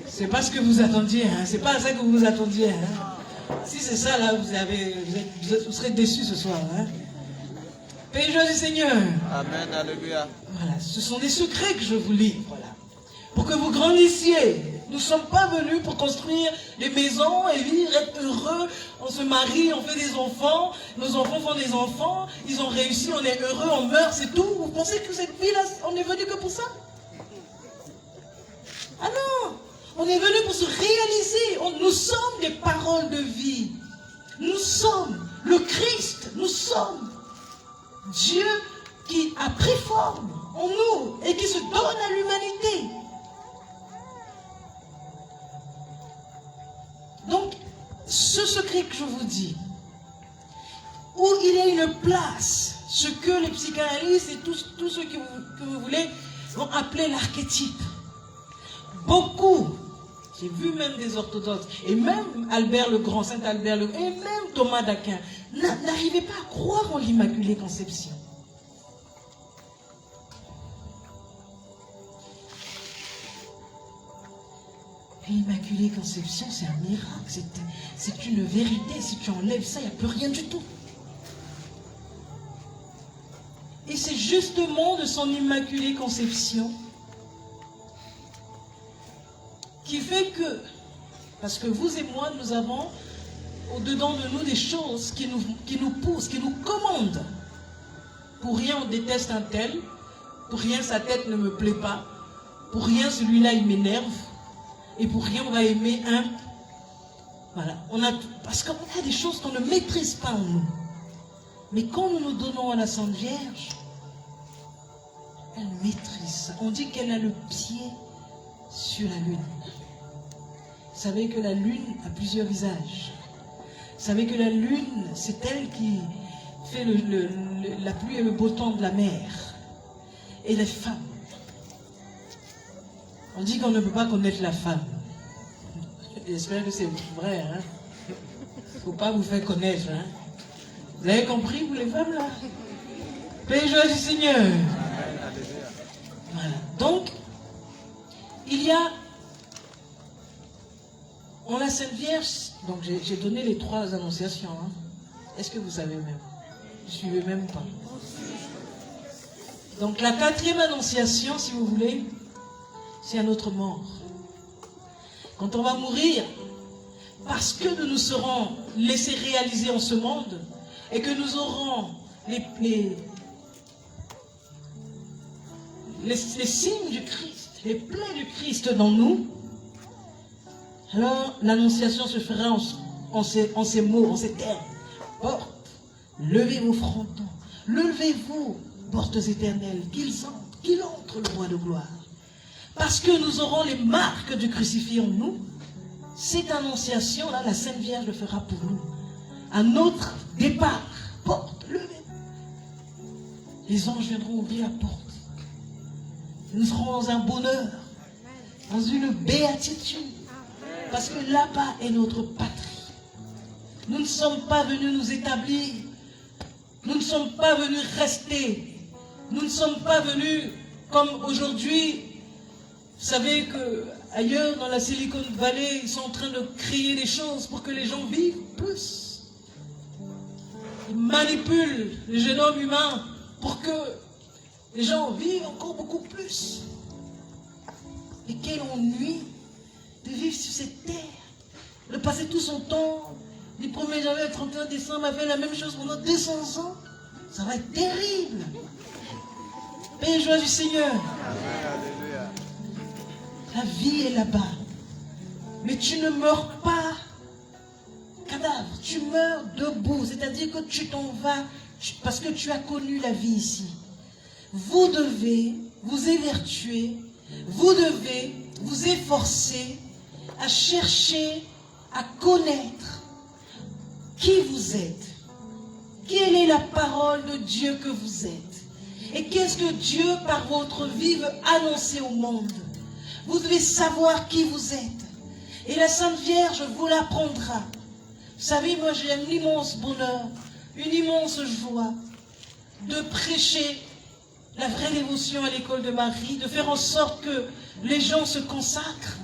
C'est pas ce que vous attendiez. Hein. C'est pas à ça que vous vous attendiez. Hein. Si c'est ça, là, vous serez déçus ce soir. Hein. Paix et joie du Seigneur. Amen. Alléluia. Voilà, ce sont des secrets que je vous livre. Voilà. Pour que vous grandissiez. Nous ne sommes pas venus pour construire des maisons et vivre, être heureux. On se marie, on fait des enfants. Nos enfants font des enfants. Ils ont réussi, on est heureux, on meurt, c'est tout. Vous pensez que cette vie-là, on est venu que pour ça? Ah non! On est venu pour se réaliser. Nous sommes des paroles de vie. Nous sommes le Christ. Nous sommes Dieu qui a pris forme en nous et qui se donne à l'humanité. Donc, ce secret que je vous dis, où il y a une place, ce que les psychanalystes et tous ceux que vous voulez vont appeler l'archétype. Beaucoup, j'ai vu même des orthodoxes, et même Albert le Grand, Saint Albert le Grand, et même Thomas d'Aquin, n'arrivaient pas à croire en l'Immaculée Conception. L'Immaculée Conception, c'est un miracle, c'est une vérité. Si tu enlèves ça, il n'y a plus rien du tout. Et c'est justement de son Immaculée Conception qui fait que, parce que vous et moi, nous avons au-dedans de nous des choses qui nous poussent, qui nous commandent. Pour rien, on déteste un tel. Pour rien, sa tête ne me plaît pas. Pour rien, celui-là, il m'énerve. Et pour rien, on va aimer un. Voilà. Parce qu'on a des choses qu'on ne maîtrise pas en nous. Mais quand nous nous donnons à la Sainte Vierge, elle maîtrise ça. On dit qu'elle a le pied sur la lune. Vous savez que la lune a plusieurs visages. Vous savez que la lune, c'est elle qui fait la pluie et le beau temps de la mer. Et les femmes. On dit qu'on ne peut pas connaître la femme. J'espère que c'est vrai. Hein? Il ne faut pas vous faire connaître. Hein? Vous avez compris, vous les femmes, là? Paix et joie du Seigneur. Voilà. Donc, il y a, en la Sainte Vierge, donc j'ai donné les 3 annonciations. Hein? Est-ce que vous savez même? Vous ne suivez même pas. Donc la 4e annonciation, si vous voulez, c'est à notre mort. Quand on va mourir, parce que nous nous serons laissés réaliser en ce monde, et que nous aurons les signes du Christ, les plaies du Christ dans nous, alors l'annonciation se fera en ces mots, en ces termes. Porte, levez vos frontons, levez-vous, portes éternelles, qu'il entre le roi de gloire. Parce que nous aurons les marques du crucifix en nous, cette annonciation-là, la Sainte Vierge le fera pour nous. À notre départ, porte, levez. Les anges viendront ouvrir la porte. Nous serons dans un bonheur, dans une béatitude. Parce que là-bas est notre patrie. Nous ne sommes pas venus nous établir. Nous ne sommes pas venus rester. Nous ne sommes pas venus comme aujourd'hui. Vous savez qu'ailleurs, dans la Silicon Valley, ils sont en train de créer des choses pour que les gens vivent plus. Ils manipulent le génome humain pour que les gens vivent encore beaucoup plus. Et quel ennui de vivre sur cette terre, de passer tout son temps, du 1er janvier au 31 décembre, à faire la même chose pendant 200 ans. Ça va être terrible. Paix et joie du Seigneur. Alléluia. La vie est là-bas. Mais tu ne meurs pas cadavre, tu meurs debout. C'est-à-dire que tu t'en vas parce que tu as connu la vie ici. Vous devez vous évertuer, vous devez vous efforcer à chercher à connaître qui vous êtes. Quelle est la parole de Dieu que vous êtes? Et qu'est-ce que Dieu, par votre vie, veut annoncer au monde? Vous devez savoir qui vous êtes. Et la Sainte Vierge vous l'apprendra. Vous savez, moi j'ai un immense bonheur, une immense joie de prêcher la vraie dévotion à l'école de Marie, de faire en sorte que les gens se consacrent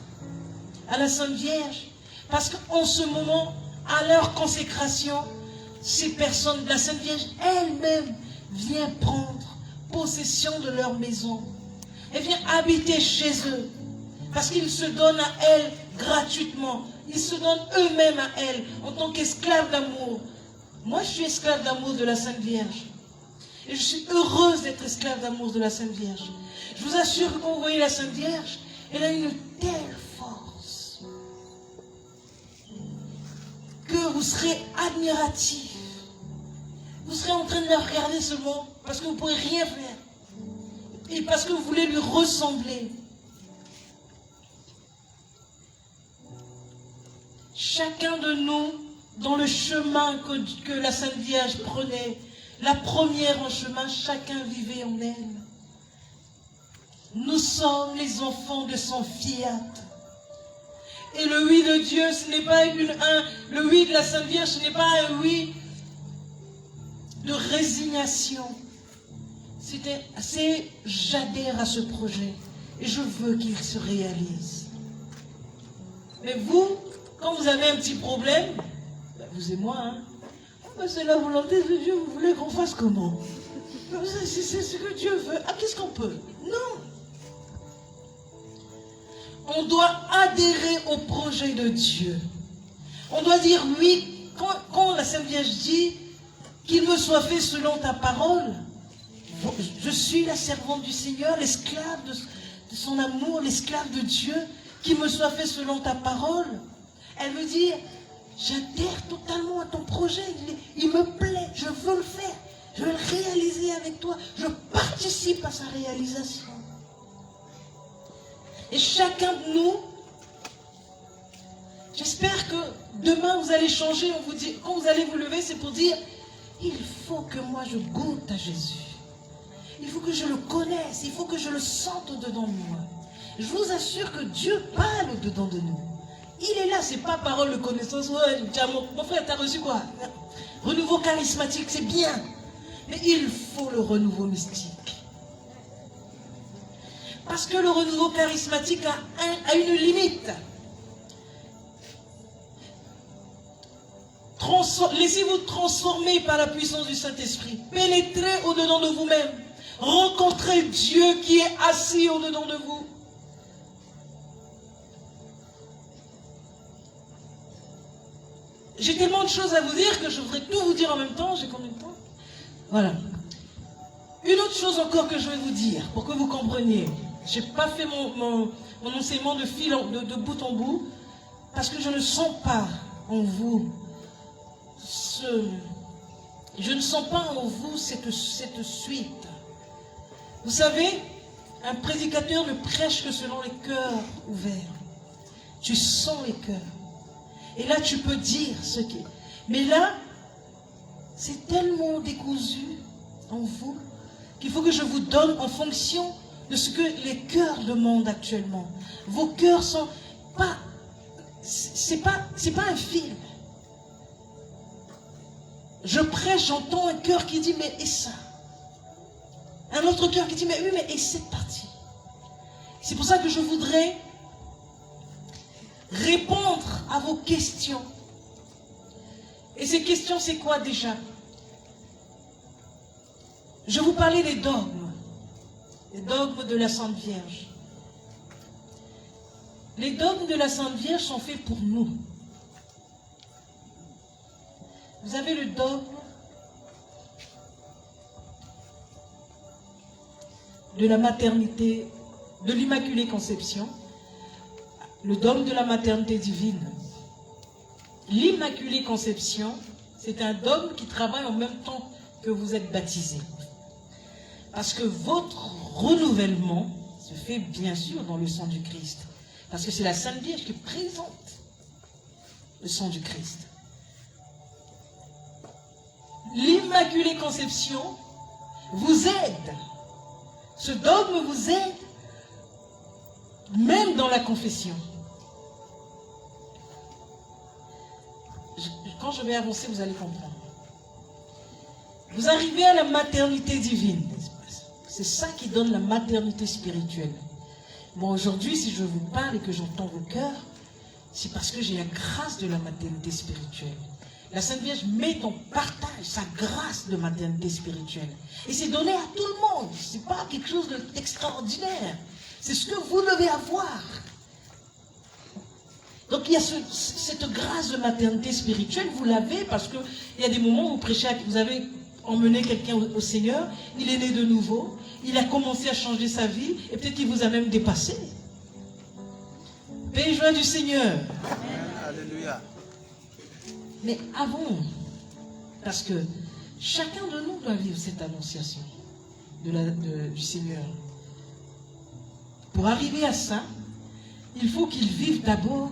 à la Sainte Vierge. Parce qu'en ce moment, à leur consécration, ces personnes, la Sainte Vierge elle-même vient prendre possession de leur maison. Elle vient habiter chez eux. Parce qu'ils se donnent à elle gratuitement. Ils se donnent eux-mêmes à elle en tant qu'esclaves d'amour. Moi, je suis esclave d'amour de la Sainte Vierge. Et je suis heureuse d'être esclave d'amour de la Sainte Vierge. Je vous assure que quand vous voyez la Sainte Vierge, elle a une telle force que vous serez admiratif. Vous serez en train de la regarder seulement parce que vous ne pourrez rien faire. Et parce que vous voulez lui ressembler. Chacun de nous, dans le chemin que la Sainte Vierge prenait, la première en chemin, chacun vivait en elle. Nous sommes les enfants de son fiat. Et le oui de Dieu, ce n'est pas le oui de la Sainte Vierge, ce n'est pas un oui de résignation. J'adhère à ce projet et je veux qu'il se réalise. Mais vous, quand vous avez un petit problème, ben vous et moi, hein, c'est la volonté de Dieu, vous voulez qu'on fasse comment? C'est ce que Dieu veut. Ah, qu'est-ce qu'on peut? Non. On doit adhérer au projet de Dieu. On doit dire oui. Quand la Sainte Vierge dit qu'il me soit fait selon ta parole, je suis la servante du Seigneur, l'esclave de son amour, l'esclave de Dieu, qu'il me soit fait selon ta parole. Elle veut dire, j'adhère totalement à ton projet, il me plaît, je veux le faire, je veux le réaliser avec toi, je participe à sa réalisation. Et chacun de nous, j'espère que demain vous allez changer, on vous dit, quand vous allez vous lever, c'est pour dire, il faut que moi je goûte à Jésus. Il faut que je le connaisse, il faut que je le sente au-dedans de moi. Je vous assure que Dieu parle au-dedans de nous. Il est là, c'est pas parole de connaissance. Ouais, tiens, mon frère, t'as reçu quoi? Renouveau charismatique, c'est bien. Mais il faut le renouveau mystique. Parce que le renouveau charismatique a une limite. Laissez-vous transformer par la puissance du Saint-Esprit. Pénétrez au-dedans de vous-même. Rencontrez Dieu qui est assis au-dedans de vous. J'ai tellement de choses à vous dire que je voudrais tout vous dire en même temps. J'ai combien de temps? Voilà. Une autre chose encore que je vais vous dire, pour que vous compreniez. Je n'ai pas fait mon enseignement de bout en bout, parce que je ne sens pas en vous je ne sens pas en vous cette suite. Vous savez, un prédicateur ne prêche que selon les cœurs ouverts. Tu sens les cœurs. Et là, tu peux dire ce qui est. Mais là, c'est tellement décousu en vous qu'il faut que je vous donne en fonction de ce que les cœurs demandent actuellement. Vos cœurs sont pas... C'est pas un film. Je prêche, j'entends un cœur qui dit, mais et ça? Un autre cœur qui dit, mais oui, mais et cette partie? C'est pour ça que je voudrais répondre à vos questions. Et ces questions, c'est quoi déjà? Je vous parlais des dogmes de la Sainte Vierge. Les dogmes de la Sainte Vierge sont faits pour nous. Vous avez le dogme de la maternité, de l'Immaculée Conception, le dogme de la maternité divine. L'Immaculée Conception, c'est un dogme qui travaille en même temps que vous êtes baptisé. Parce que votre renouvellement se fait bien sûr dans le sang du Christ. Parce que c'est la Sainte Vierge qui présente le sang du Christ. L'Immaculée Conception vous aide. Ce dogme vous aide même dans la confession. Quand je vais avancer, vous allez comprendre. Vous arrivez à la maternité divine. C'est ça qui donne la maternité spirituelle. Bon, aujourd'hui, si je vous parle et que j'entends vos cœurs, c'est parce que j'ai la grâce de la maternité spirituelle. La Sainte Vierge met en partage sa grâce de maternité spirituelle. Et c'est donné à tout le monde. Ce n'est pas quelque chose d'extraordinaire. C'est ce que vous devez avoir. Donc il y a cette grâce de maternité spirituelle, vous l'avez parce qu'il y a des moments où vous prêchez, vous avez emmené quelqu'un au Seigneur, il est né de nouveau, il a commencé à changer sa vie, et peut-être qu'il vous a même dépassé. Paix et joie du Seigneur. Amen. Alléluia. Mais avant, parce que chacun de nous doit vivre cette annonciation du Seigneur. Pour arriver à ça, il faut qu'il vive d'abord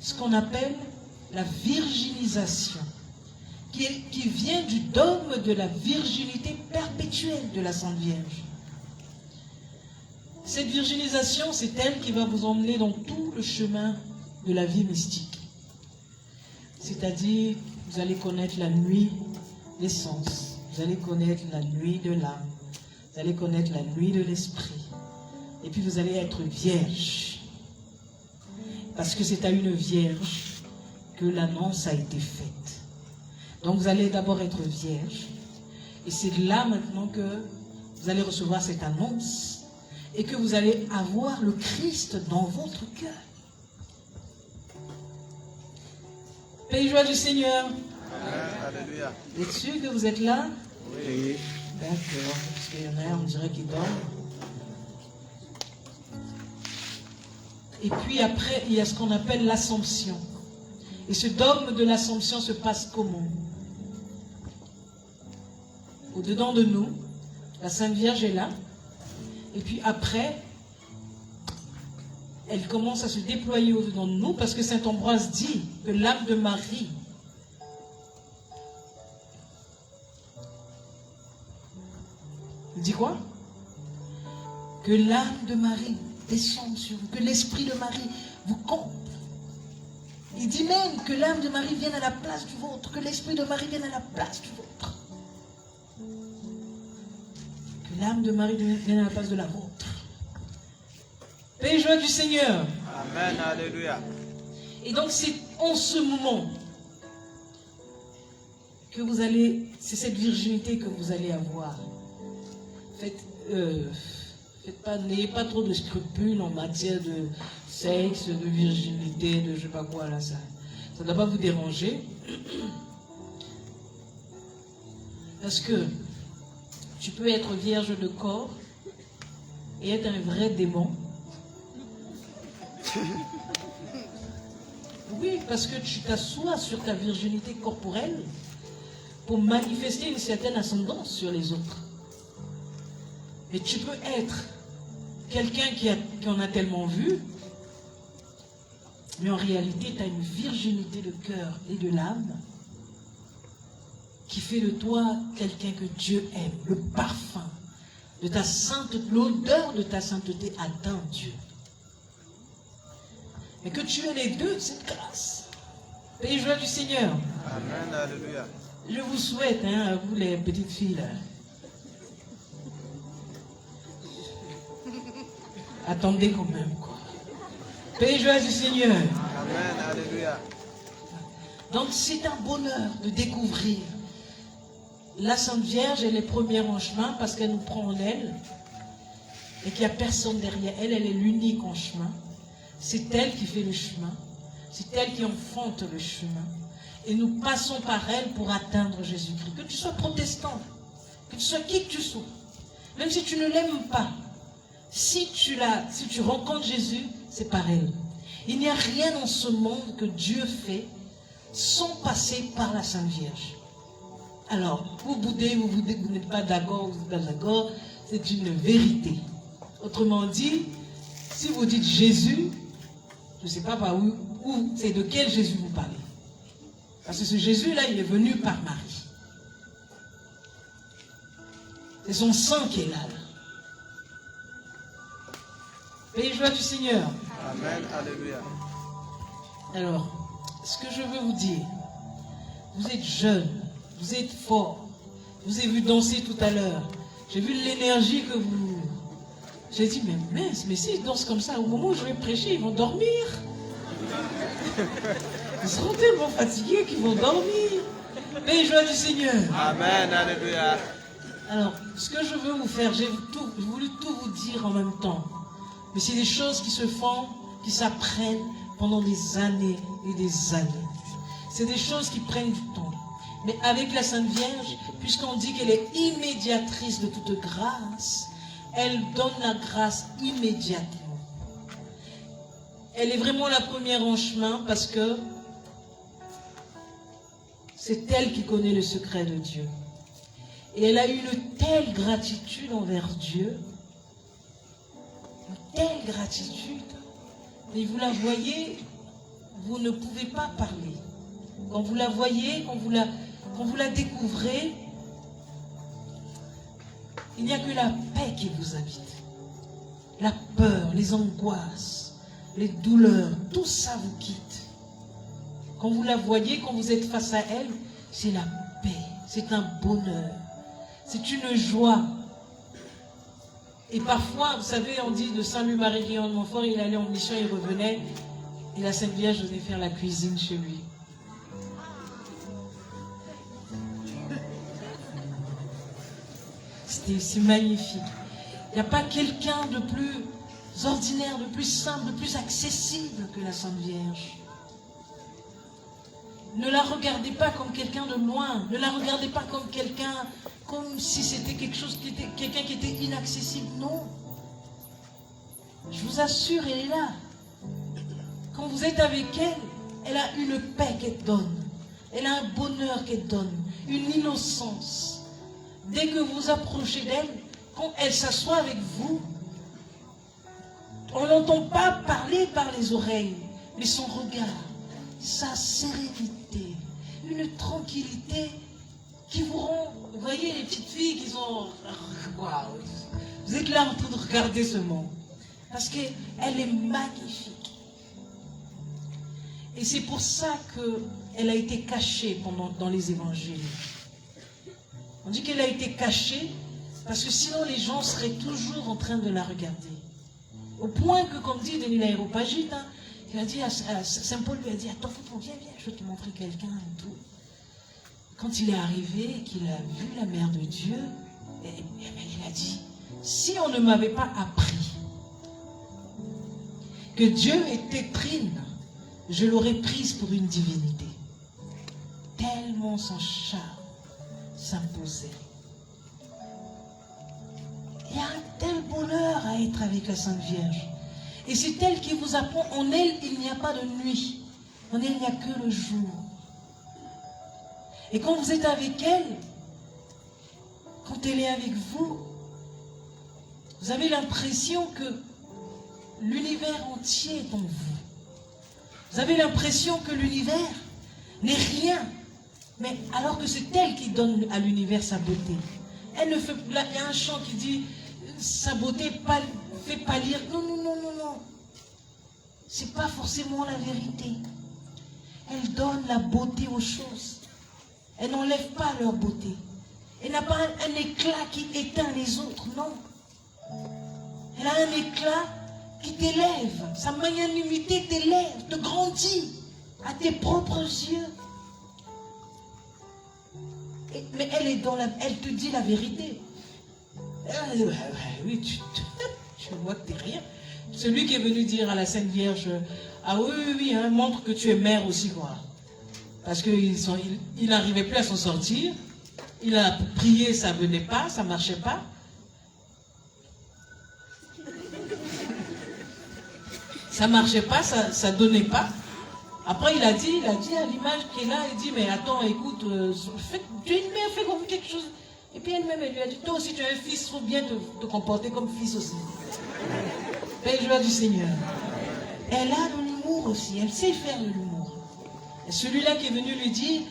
ce qu'on appelle la virginisation, qui vient du dogme de la virginité perpétuelle de la Sainte Vierge. Cette virginisation, c'est elle qui va vous emmener dans tout le chemin de la vie mystique. C'est-à-dire, vous allez connaître la nuit des sens, vous allez connaître la nuit de l'âme, vous allez connaître la nuit de l'esprit, et puis vous allez être vierge. Parce que c'est à une vierge que l'annonce a été faite. Donc vous allez d'abord être vierge. Et c'est là maintenant que vous allez recevoir cette annonce. Et que vous allez avoir le Christ dans votre cœur. Paix et joie du Seigneur. Amen. Alléluia. Êtes sûr que vous êtes là? Oui. D'accord. Parce qu'il y en a, on dirait qu'ils dorment. Et puis après, il y a ce qu'on appelle l'Assomption. Et ce dogme de l'Assomption se passe comment? Au-dedans de nous, la Sainte Vierge est là. Et puis après, elle commence à se déployer au-dedans de nous parce que saint Ambroise dit que l'âme de Marie il dit quoi? Que l'âme de Marie descende sur vous, que l'esprit de Marie vous compte. Il dit même que l'âme de Marie vienne à la place du vôtre, que l'esprit de Marie vienne à la place du vôtre. Que l'âme de Marie vienne à la place de la vôtre. Paix et joie du Seigneur. Amen. Alléluia. Et donc c'est en ce moment que vous allez, c'est cette virginité que vous allez avoir. N'ayez pas trop de scrupules en matière de sexe, de virginité, de je sais pas quoi là, ça ne doit pas vous déranger. Parce que tu peux être vierge de corps et être un vrai démon. Oui, parce que tu t'assois sur ta virginité corporelle pour manifester une certaine ascendance sur les autres. Et tu peux être quelqu'un qui en a tellement vu, mais en réalité, tu as une virginité de cœur et de l'âme qui fait de toi quelqu'un que Dieu aime. Le parfum de ta sainteté, l'odeur de ta sainteté atteint Dieu. Et que tu aies les deux, c'est grâce. Paix et joie du Seigneur. Amen. Alléluia. Je vous souhaite, à vous les petites filles, là. Attendez quand même, quoi. Paix et joie du Seigneur. Amen. Alléluia. Donc c'est un bonheur de découvrir la Sainte Vierge, elle est première en chemin parce qu'elle nous prend en elle et qu'il n'y a personne derrière elle, elle est l'unique en chemin. C'est elle qui fait le chemin, c'est elle qui enfante le chemin. Et nous passons par elle pour atteindre Jésus-Christ. Que tu sois protestant, que tu sois qui que tu sois, même si tu ne l'aimes pas, si tu rencontres Jésus, c'est par elle. Il n'y a rien dans ce monde que Dieu fait sans passer par la Sainte Vierge. Alors, vous boudez, vous n'êtes pas d'accord, vous n'êtes pas d'accord, c'est une vérité. Autrement dit, si vous dites Jésus, je ne sais pas par où c'est de quel Jésus vous parlez. Parce que ce Jésus-là, il est venu par Marie. C'est son sang qui est là. Paix et joie du Seigneur. Amen. Alléluia. Alors, ce que je veux vous dire, vous êtes jeunes, vous êtes forts. Je vous ai vu danser tout à l'heure. J'ai vu l'énergie que vous... J'ai dit, mais mince, mais s'ils dansent comme ça, au moment où je vais prêcher, ils vont dormir. Ils seront tellement fatigués qu'ils vont dormir. Paix et joie du Seigneur. Amen. Alléluia. Alors, ce que je veux vous faire, j'ai voulu tout vous dire en même temps. Mais c'est des choses qui se font, qui s'apprennent pendant des années et des années. C'est des choses qui prennent du temps. Mais avec la Sainte Vierge, puisqu'on dit qu'elle est immédiatrice de toute grâce, elle donne la grâce immédiatement. Elle est vraiment la première en chemin parce que c'est elle qui connaît le secret de Dieu. Et elle a une telle gratitude envers Dieu, une telle gratitude. Et vous la voyez, vous ne pouvez pas parler. Quand vous la voyez, quand vous la découvrez, il n'y a que la paix qui vous habite. La peur, les angoisses, les douleurs, tout ça vous quitte. Quand vous la voyez, quand vous êtes face à elle, c'est la paix, c'est un bonheur, c'est une joie. Et parfois, vous savez, on dit de Saint-Louis-Marie en Montfort, il allait en mission, il revenait, et la Sainte Vierge venait faire la cuisine chez lui. C'est magnifique. Il n'y a pas quelqu'un de plus ordinaire, de plus simple, de plus accessible que la Sainte Vierge. Ne la regardez pas comme quelqu'un de loin. Ne la regardez pas comme quelqu'un, comme si c'était quelqu'un qui était inaccessible. Non. Je vous assure, elle est là. Quand vous êtes avec elle, elle a une paix qu'elle donne. Elle a un bonheur qu'elle donne. Une innocence. Dès que vous approchez d'elle, quand elle s'assoit avec vous, on n'entend pas parler par les oreilles, mais son regard, sa sérénité, une tranquillité qui vous rend... Vous voyez les petites filles qui sont... Waouh! Vous êtes là en train de regarder ce monde. Parce qu'elle est magnifique. Et c'est pour ça qu'elle a été cachée dans les évangiles. On dit qu'elle a été cachée parce que sinon les gens seraient toujours en train de la regarder. Au point que, comme dit Denis l'Aéropagite, il a dit Saint Paul lui a dit, attends, viens, je vais te montrer quelqu'un et tout. Quand il est arrivé, qu'il a vu la mère de Dieu, il a dit, si on ne m'avait pas appris que Dieu était trine, je l'aurais prise pour une divinité. Tellement son charme s'imposait. Il y a un tel bonheur à être avec la Sainte Vierge. Et c'est elle qui vous apprend, en elle, il n'y a pas de nuit. En elle, il n'y a que le jour. Et quand vous êtes avec elle, quand elle est avec vous, vous avez l'impression que l'univers entier est en vous. Vous avez l'impression que l'univers n'est rien. Mais alors que c'est elle qui donne à l'univers sa beauté. Elle ne fait, là, il y a un chant qui dit sa beauté fait pâlir. Non. C'est pas forcément la vérité. Elle donne la beauté aux choses. Elle n'enlève pas leur beauté. Elle n'a pas un éclat qui éteint les autres, non. Elle a un éclat qui t'élève. Sa magnanimité t'élève, te grandit à tes propres yeux. Mais elle est elle te dit la vérité. Oui, tu vois que t'es rien. Celui qui est venu dire à la Sainte Vierge, ah oui, hein, montre que tu es mère aussi, quoi. Parce qu'il n'arrivait plus à s'en sortir. Il a prié, ça ne venait pas, ça ne marchait pas. Ça ne marchait pas, ça ne donnait pas. Après, il a dit à l'image qui est là, il dit, mais attends, écoute, tu es une mère, fais comme quelque chose. Et puis elle-même, elle lui a dit, toi aussi tu as un fils, il faut bien te comporter comme fils aussi. Paix et joie du Seigneur. Elle a de l'humour aussi, elle sait faire de l'humour. Et celui-là qui est venu lui dire,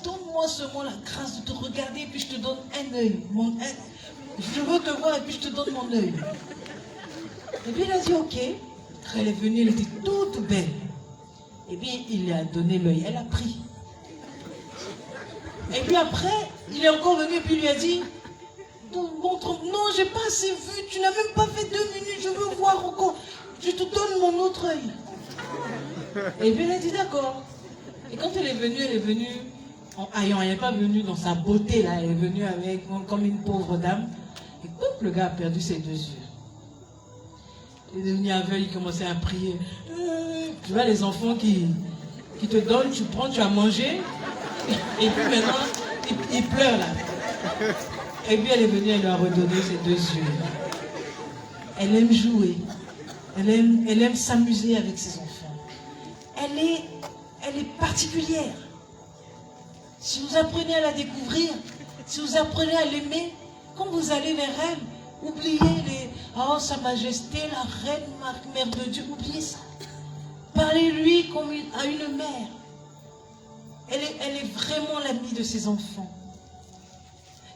donne-moi seulement la grâce de te regarder et puis je te donne un œil. Je veux te voir et puis je te donne mon œil. Et puis il a dit ok. Quand elle est venue, elle était toute belle. Et puis il lui a donné l'œil, elle a pris. Et puis après, il est encore venu et puis il lui a dit, montre, non, j'ai pas assez vu, tu n'as même pas fait 2 minutes, je veux voir encore. Je te donne mon autre œil. Et puis elle a dit d'accord. Et quand elle est venue en haillant, elle n'est pas venue dans sa beauté là, elle est venue avec comme une pauvre dame. Et hop, le gars a perdu ses 2 yeux. Il est devenu aveugle, il commençait à prier. Tu vois les enfants qui te donnent, tu prends, tu as mangé. Et puis maintenant, il pleure là. Et puis elle est venue, elle lui a redonné ses 2 yeux. Elle aime jouer. Elle aime s'amuser avec ses enfants. Elle est particulière. Si vous apprenez à la découvrir, si vous apprenez à l'aimer, quand vous allez vers elle, oubliez Sa Majesté, la Reine, Mère de Dieu, oubliez ça. Parlez-lui comme à une mère. Elle est vraiment l'amie de ses enfants.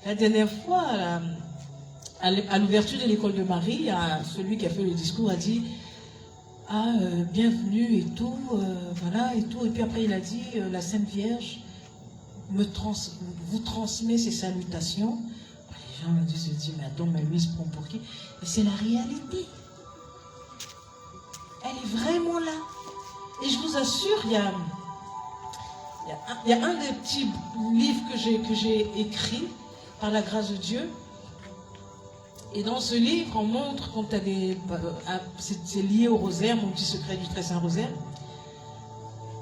La dernière fois, à l'ouverture de l'école de Marie, celui qui a fait le discours a dit bienvenue et tout, voilà et tout. Et puis après il a dit la Sainte Vierge vous transmet ses salutations. Les gens ont dû se dire mais attends, mais lui il se prend pour qui? Mais c'est la réalité. Elle est vraiment là. Et je vous assure, il y a un des petits livres que j'ai écrit par la grâce de Dieu. Et dans ce livre, on montre quand tu as c'est lié au rosaire, mon petit secret du très saint rosaire.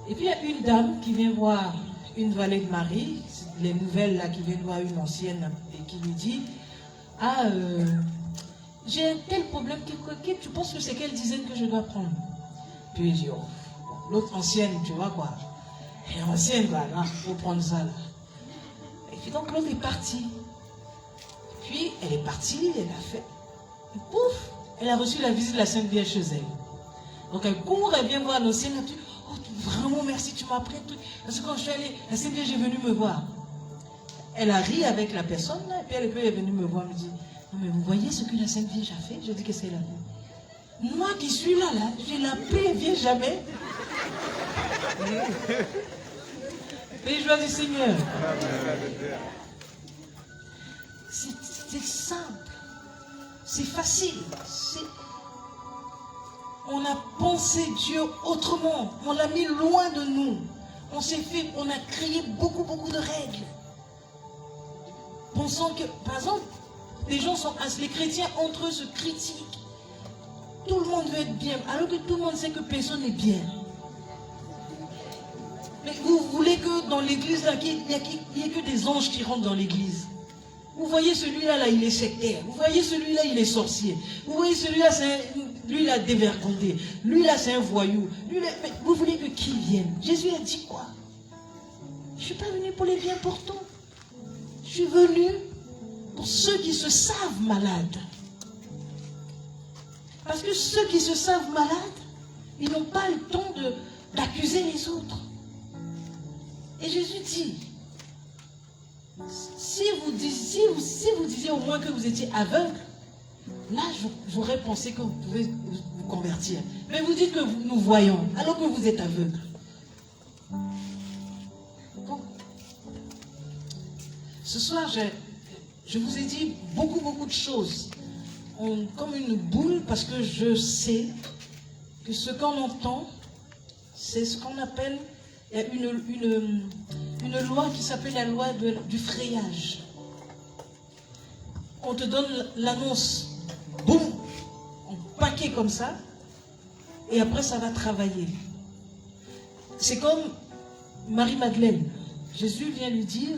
Et puis il y a une dame qui vient voir une Vallée de Marie, les nouvelles là, qui viennent voir une ancienne et qui lui dit j'ai un tel problème, tu penses que c'est quelle dizaine que je dois prendre? Puis il dit l'autre ancienne, tu vois quoi, et ancienne, voilà, faut prendre ça là. Et puis donc l'autre est partie. Puis elle est partie, elle a fait. Et pouf, elle a reçu la visite de la Sainte Vierge chez elle. Donc elle court, elle vient voir l'ancienne, elle dit vraiment merci, tu m'as appris un truc. Parce que quand je suis allée, la Sainte Vierge est venue me voir. Elle a ri avec la personne là, et puis elle est venue me voir, elle me dit non mais vous voyez ce que la Sainte Vierge a fait? Je dis qu'est-ce qu'elle a fait? Moi qui suis là, je la paix, elle vient jamais. Les joies du Seigneur. C'est simple, c'est facile. On a pensé Dieu autrement, on l'a mis loin de nous. On a créé beaucoup de règles. Pensant que, par exemple, les chrétiens entre eux se critiquent. Tout le monde veut être bien, alors que tout le monde sait que personne n'est bien. Mais vous voulez que dans l'église, il n'y ait que des anges qui rentrent dans l'église? Vous voyez celui-là, il est sectaire. Vous voyez celui-là, il est sorcier. Vous voyez celui-là, lui, il a dévergondé. Lui, là, c'est un voyou. Mais vous voulez que qui vienne? Jésus a dit quoi? Je ne suis pas venu pour les bien portants. Je suis venu pour ceux qui se savent malades. Parce que ceux qui se savent malades, ils n'ont pas le temps d'accuser les autres. Et Jésus dit, si vous disiez au moins que vous étiez aveugle, là j'aurais pensé que vous pouvez vous convertir. Mais vous dites que nous voyons, alors que vous êtes aveugle. Donc, ce soir, je vous ai dit beaucoup de choses, comme une boule, parce que je sais que ce qu'on entend, c'est ce qu'on appelle une loi qui s'appelle la loi du frayage. On te donne l'annonce, boum, en paquet comme ça, et après ça va travailler. C'est comme Marie-Madeleine. Jésus vient lui dire,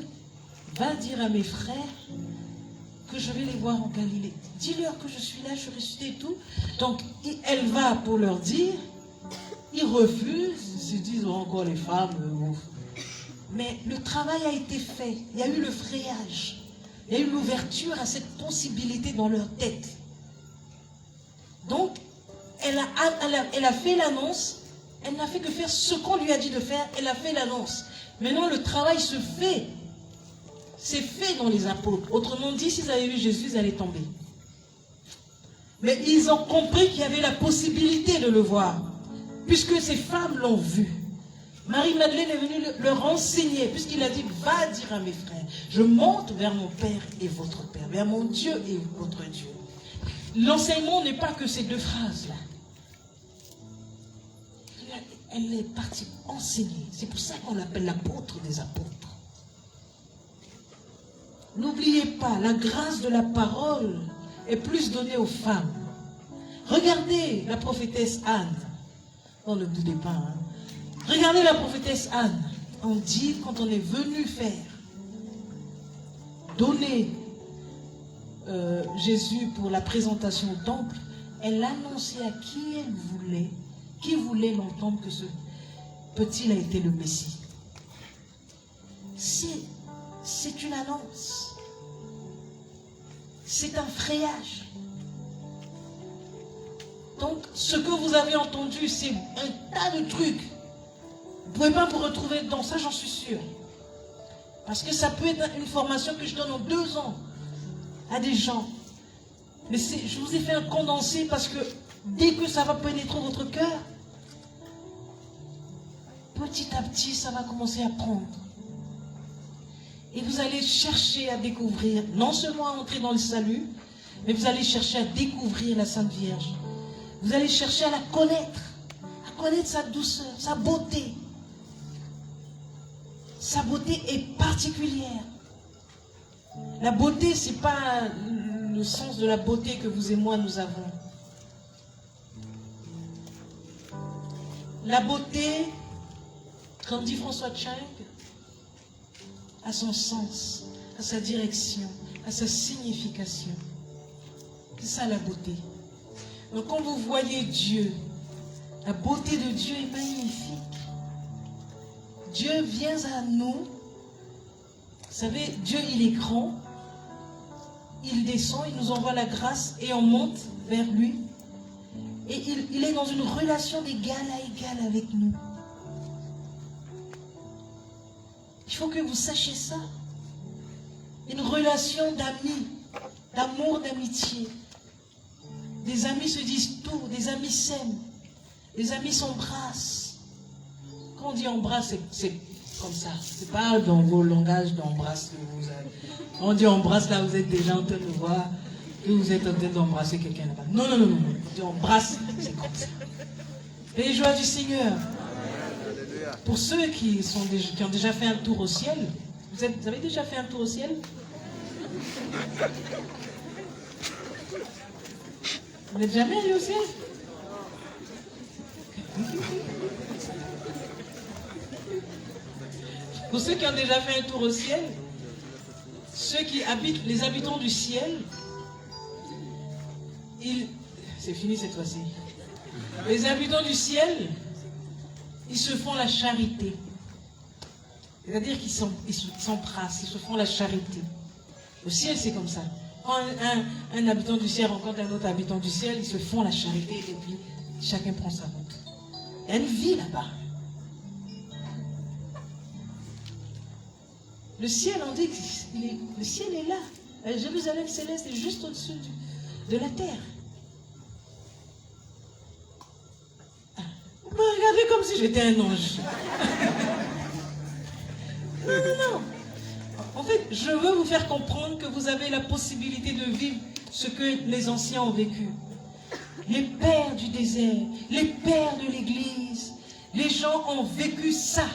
va dire à mes frères que je vais les voir en Galilée. Dis-leur que je suis là, je suis ressuscité et tout. Donc elle va pour leur dire, ils refusent, ils se disent encore les femmes. Mais le travail a été fait. Il y a eu le frayage. Il y a eu l'ouverture à cette possibilité dans leur tête. Donc, elle a fait l'annonce, Elle n'a fait que faire ce qu'on lui a dit de faire. Elle a fait l'annonce. Maintenant, le travail se fait. C'est fait dans les apôtres. Autrement dit, s'ils avaient vu Jésus, ils allaient tomber. Mais ils ont compris qu'il y avait la possibilité de le voir. Puisque ces femmes l'ont vu. Marie-Madeleine est venue leur enseigner. Puisqu'il a dit, va dire à mes frères, je monte vers mon Père et votre Père. Vers mon Dieu et votre Dieu. L'enseignement n'est pas que ces deux phrases-là. Elle est partie enseigner. C'est pour ça qu'on l'appelle l'apôtre des apôtres. N'oubliez pas, la grâce de la parole est plus donnée aux femmes. Regardez la prophétesse Anne. Non, ne boudez pas. Hein. Regardez la prophétesse Anne. On dit, quand on est venu faire, donner Jésus pour la présentation au temple, elle annonçait à qui elle voulait, qui voulait l'entendre que ce petit a été le Messie. C'est une annonce. C'est un frayage. Donc, ce que vous avez entendu, c'est un tas de trucs. Vous ne pouvez pas vous retrouver dedans, ça j'en suis sûr. Parce que ça peut être une formation que je donne en 2 ans à des gens. Mais je vous ai fait un condensé parce que dès que ça va pénétrer votre cœur, petit à petit, ça va commencer à prendre. Et vous allez chercher à découvrir, non seulement à entrer dans le salut, mais vous allez chercher à découvrir la Sainte Vierge. Vous allez chercher à la connaître sa douceur, sa beauté. Sa beauté est particulière. La beauté, ce n'est pas le sens de la beauté que vous et moi nous avons. La beauté, comme dit François Cheng, à son sens, à sa direction, à sa signification. C'est ça la beauté. Donc quand vous voyez Dieu, la beauté de Dieu est magnifique. Dieu vient à nous. Vous savez, Dieu il est grand. Il descend, il nous envoie la grâce et on monte vers lui. Et il est dans une relation d'égal à égal avec nous. Il faut que vous sachiez ça. Une relation d'amis, d'amour, d'amitié. Des amis se disent tout, des amis s'aiment, des amis s'embrassent. Quand on dit embrasse, c'est comme ça. C'est pas dans vos langages d'embrasse que vous avez. Quand on dit embrasse, là vous êtes déjà en train de voir que vous êtes en train d'embrasser quelqu'un là-bas. Non, non, non, non. On dit embrasse, c'est comme ça. Les joies du Seigneur. Pour ceux qui ont déjà fait un tour au ciel, vous avez déjà fait un tour au ciel? Vous n'êtes jamais allé au ciel? Pour ceux qui ont déjà fait un tour au ciel, ceux qui habitent, les habitants du ciel, c'est fini cette fois-ci. Les habitants du ciel, ils se font la charité. C'est-à-dire qu'ils s'embrassent, ils se font la charité. Au ciel, c'est comme ça. Quand un habitant du ciel rencontre un autre habitant du ciel, ils se font la charité et puis chacun prend sa route. Il y a une vie là-bas. Le ciel, on dit que le ciel est là. Jérusalem céleste est juste au-dessus de la terre. Vous me regardez comme si j'étais un ange. Non, non, non. En fait, je veux vous faire comprendre que vous avez la possibilité de vivre ce que les anciens ont vécu. Les pères du désert, les pères de l'église, les gens ont vécu ça.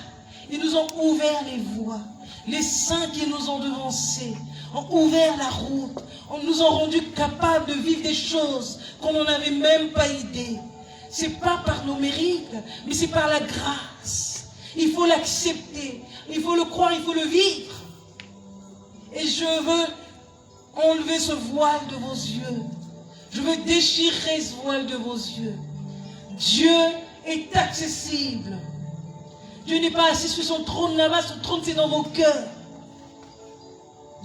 Ils nous ont ouvert les voies. Les saints qui nous ont devancés ont ouvert la route. Nous ont rendus capables de vivre des choses qu'on n'en avait même pas idée. C'est pas par nos mérites, mais c'est par la grâce. Il faut l'accepter, il faut le croire, il faut le vivre. Et je veux enlever ce voile de vos yeux. Je veux déchirer ce voile de vos yeux. Dieu est accessible. Dieu n'est pas assis sur son trône là-bas, son trône c'est dans vos cœurs.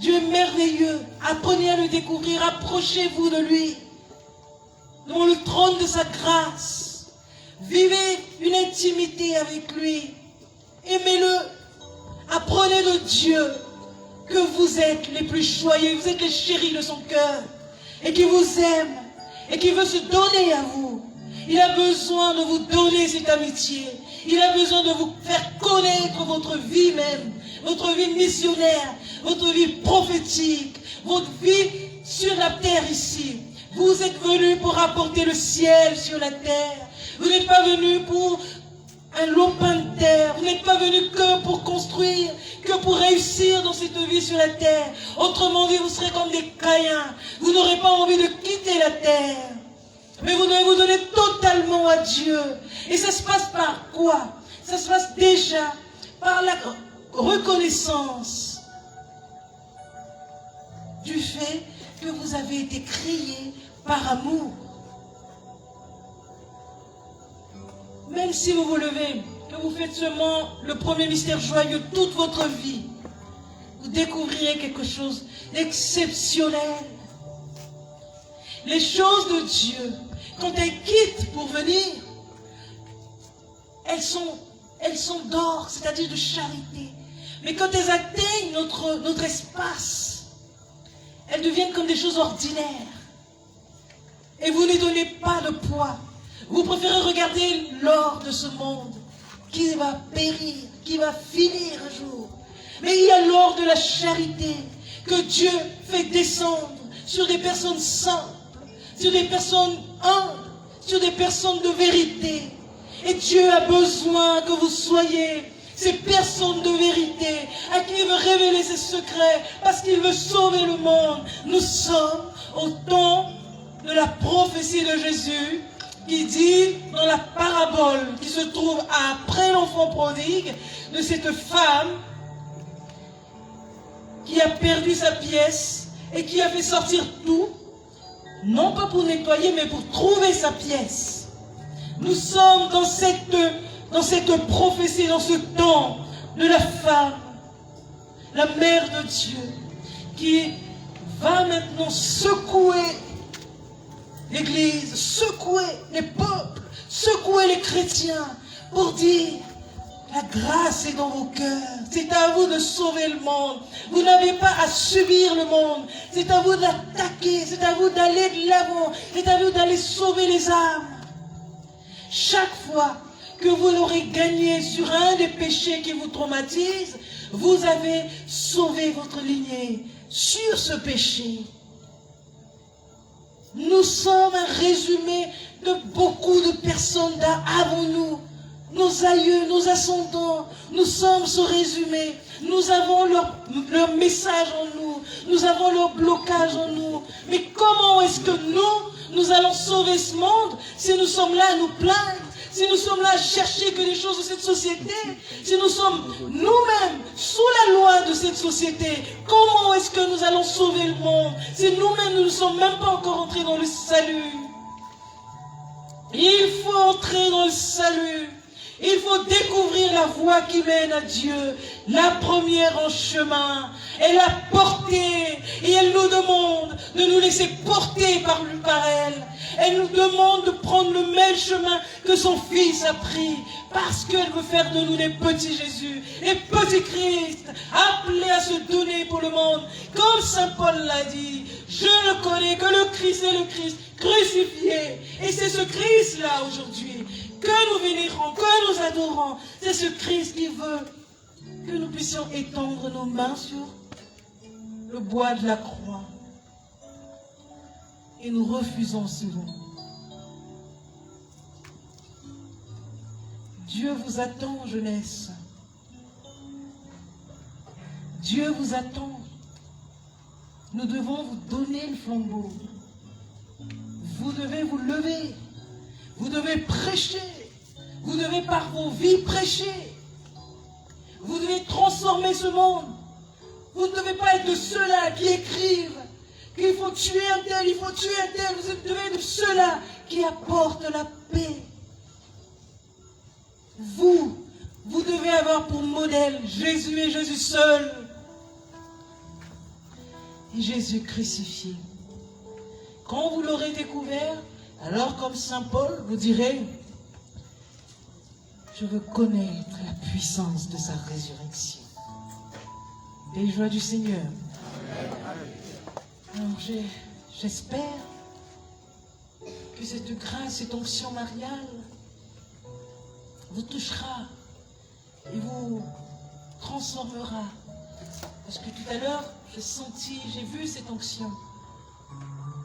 Dieu est merveilleux. Apprenez à le découvrir, approchez-vous de lui. Devant le trône de sa grâce. Vivez une intimité avec lui. Aimez-le. Apprenez de Dieu que vous êtes les plus joyeux, vous êtes les chéris de son cœur, et qu'il vous aime, et qu'il veut se donner à vous. Il a besoin de vous donner cette amitié. Il a besoin de vous faire connaître votre vie même, votre vie missionnaire, votre vie prophétique, votre vie sur la terre ici. Vous êtes venus pour apporter le ciel sur la terre. Vous n'êtes pas venus pour un lopin de terre. Vous n'êtes pas venus que pour construire, que pour réussir dans cette vie sur la terre. Autrement dit, vous serez comme des Caïns. Vous n'aurez pas envie de quitter la terre. Mais vous devez vous donner totalement à Dieu. Et ça se passe par quoi? Ça se passe déjà par la reconnaissance du fait que vous avez été créés par amour. Même si vous vous levez, que vous faites seulement le premier mystère joyeux toute votre vie, vous découvrirez quelque chose d'exceptionnel. Les choses de Dieu, quand elles quittent pour venir, elles sont d'or, c'est-à-dire de charité. Mais quand elles atteignent notre espace, elles deviennent comme des choses ordinaires. Et vous ne donnez pas de poids. Vous préférez regarder l'or de ce monde qui va périr, qui va finir un jour. Mais il y a l'or de la charité que Dieu fait descendre sur des personnes simples, sur des personnes humbles, sur des personnes de vérité. Et Dieu a besoin que vous soyez ces personnes de vérité à qui il veut révéler ses secrets parce qu'il veut sauver le monde. Nous sommes au temps de la prophétie de Jésus qui dit dans la parabole qui se trouve après l'enfant prodigue de cette femme qui a perdu sa pièce et qui a fait sortir tout, non pas pour nettoyer mais pour trouver sa pièce. Nous sommes dans cette prophétie, dans ce temps de la femme, la mère de Dieu, qui va maintenant secouer l'Église, secouer les peuples, secouer les chrétiens pour dire: la grâce est dans vos cœurs, c'est à vous de sauver le monde. Vous n'avez pas à subir le monde, c'est à vous d'attaquer, c'est à vous d'aller de l'avant, c'est à vous d'aller sauver les âmes. Chaque fois que vous l'aurez gagné sur un des péchés qui vous traumatisent, vous avez sauvé votre lignée sur ce péché. Nous sommes un résumé de beaucoup de personnes avant nous. Nos aïeux, nos ascendants, nous sommes ce résumé. Nous avons leur message en nous. Nous avons leur blocage en nous. Mais comment est-ce que nous allons sauver ce monde si nous sommes là à nous plaindre? Si nous sommes là à chercher que des choses de cette société, si nous sommes nous-mêmes sous la loi de cette société, comment est-ce que nous allons sauver le monde si nous-mêmes nous ne sommes même pas encore entrés dans le salut? Il faut entrer dans le salut. Il faut découvrir la voie qui mène à Dieu, la première en chemin. Elle a porté et elle nous demande de nous laisser porter par elle. Elle nous demande de prendre le même chemin que son Fils a pris, parce qu'elle veut faire de nous des petits Jésus, des petits Christ, appelés à se donner pour le monde. Comme Saint Paul l'a dit, je ne connais que le Christ et le Christ crucifié. Et c'est ce Christ-là aujourd'hui que nous vénérons, que nous adorons. C'est ce Christ qui veut que nous puissions étendre nos mains sur le bois de la croix. Et nous refusons souvent. Dieu vous attend, jeunesse. Dieu vous attend. Nous devons vous donner le flambeau. Vous devez vous lever. Vous devez prêcher. Vous devez par vos vies prêcher. Vous devez transformer ce monde. Vous ne devez pas être de ceux-là qui écrivent qu'il faut tuer un tel, il faut tuer un tel. Vous devez être de ceux-là qui apportent la paix. Vous devez avoir pour modèle Jésus et Jésus seul. Et Jésus crucifié. Quand vous l'aurez découvert, alors comme Saint Paul, vous direz: Je veux connaître la puissance de sa résurrection. Et joie du Seigneur. Alors j'espère que cette grâce, cette onction mariale vous touchera et vous transformera. Parce que tout à l'heure, j'ai vu cette onction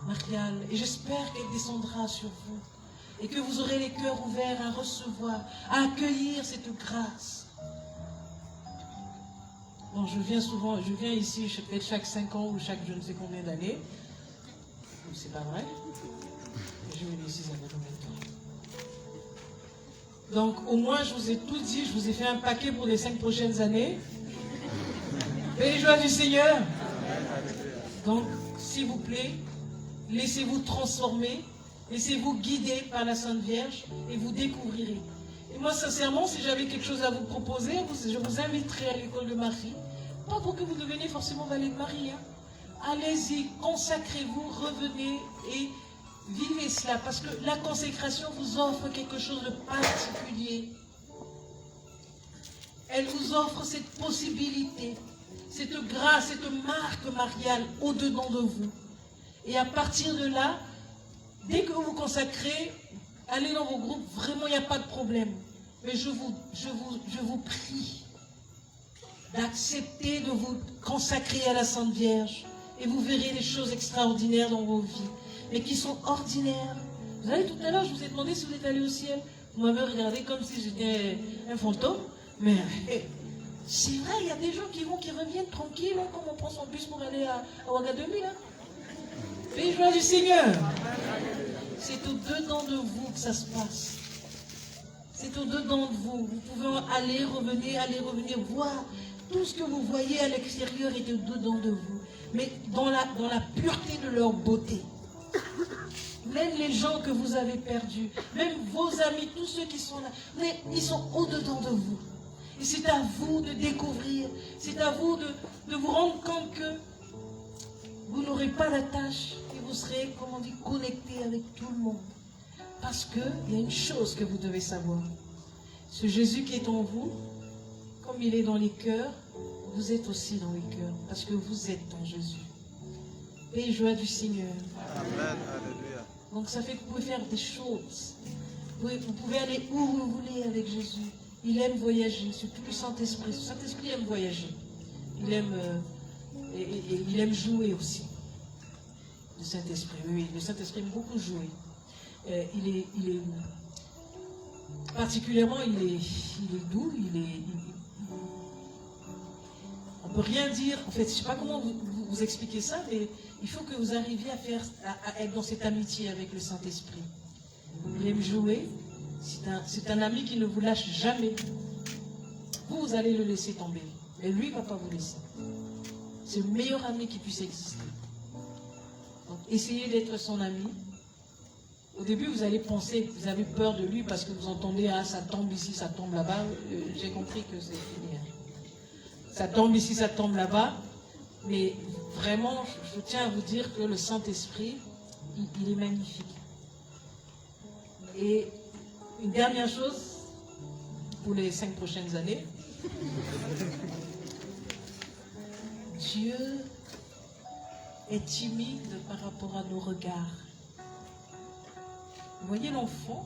mariale et j'espère qu'elle descendra sur vous et que vous aurez les cœurs ouverts à recevoir, à accueillir cette grâce. Bon, je viens ici peut-être chaque 5 ans ou chaque je ne sais combien d'années. C'est pas vrai. Je vais ici, ça fait combien de temps? Donc, au moins, je vous ai tout dit, je vous ai fait un paquet pour les 5 prochaines années. Et les joies du Seigneur. Donc, s'il vous plaît, laissez-vous transformer, laissez-vous guider par la Sainte Vierge et vous découvrirez. Et moi, sincèrement, si j'avais quelque chose à vous proposer, je vous inviterais à l'école de Marie. Pas pour que vous deveniez forcément valet de Marie. Hein. Allez-y, consacrez-vous, revenez et vivez cela. Parce que la consécration vous offre quelque chose de particulier. Elle vous offre cette possibilité, cette grâce, cette marque mariale au-dedans de vous. Et à partir de là, dès que vous vous consacrez, allez dans vos groupes, vraiment il n'y a pas de problème. Mais je vous prie d'accepter de vous consacrer à la Sainte Vierge. Et vous verrez des choses extraordinaires dans vos vies, mais qui sont ordinaires. Vous savez, tout à l'heure, je vous ai demandé si vous êtes allé au ciel. Vous m'avez regardé comme si j'étais un fantôme. Mais c'est vrai, il y a des gens qui reviennent tranquilles, hein, comme on prend son bus pour aller à Ouagadougou. Hein. Les joies du Seigneur. C'est au-dedans de vous que ça se passe. C'est au-dedans de vous. Vous pouvez aller, revenir, voir. Tout ce que vous voyez à l'extérieur est au-dedans de vous. Mais dans la pureté de leur beauté. Même les gens que vous avez perdus, même vos amis, tous ceux qui sont là, mais ils sont au-dedans de vous. Et c'est à vous de découvrir, c'est à vous de vous rendre compte que vous n'aurez pas d'attache et vous serez, comme on dit, connecté avec tout le monde. Parce qu'il y a une chose que vous devez savoir. Ce Jésus qui est en vous, comme il est dans les cœurs, vous êtes aussi dans les cœurs, parce que vous êtes en Jésus. Paix et joie du Seigneur. Amen. Alléluia. Donc ça fait que vous pouvez faire des choses. Vous pouvez aller où vous voulez avec Jésus. Il aime voyager, surtout le Saint-Esprit. Le Saint-Esprit aime voyager. Il aime jouer aussi. Le Saint-Esprit, oui, le Saint-Esprit aime beaucoup jouer. Particulièrement, il est doux, on ne peut rien dire. En fait, je ne sais pas comment vous expliquer ça, mais il faut que vous arriviez à être dans cette amitié avec le Saint-Esprit. Il aime jouer. C'est un ami qui ne vous lâche jamais. Vous allez le laisser tomber. Mais lui ne va pas vous laisser. C'est le meilleur ami qui puisse exister. Donc, essayez d'être son ami. Au début, vous allez penser que vous avez peur de lui parce que vous entendez « Ah, ça tombe ici, ça tombe là-bas ». J'ai compris que c'est fini. Ça tombe ici, ça tombe là-bas. Mais vraiment, je tiens à vous dire que le Saint-Esprit, il est magnifique. Et une dernière chose, pour les 5 prochaines années, Dieu est timide par rapport à nos regards. Vous voyez l'enfant,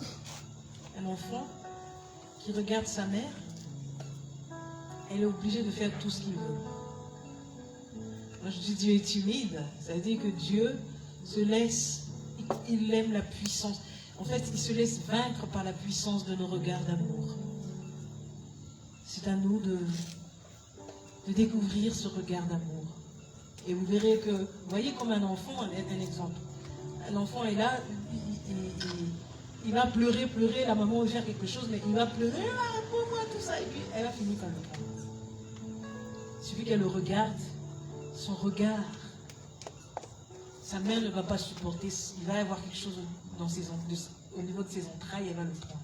un enfant qui regarde sa mère, elle est obligée de faire tout ce qu'il veut. Moi je dis Dieu est timide, ça veut dire que Dieu se laisse, il aime la puissance. En fait, il se laisse vaincre par la puissance de nos regards d'amour. C'est à nous de découvrir ce regard d'amour. Et vous verrez que, vous voyez comme un enfant, un exemple. Un enfant est là, il va pleurer, la maman va faire quelque chose, mais il va pleurer, ah, pour moi, tout ça, et puis elle va finir par le prendre. Il suffit qu'elle le regarde, son regard, sa mère ne va pas supporter, il va y avoir quelque chose au niveau de ses entrailles, elle va le prendre.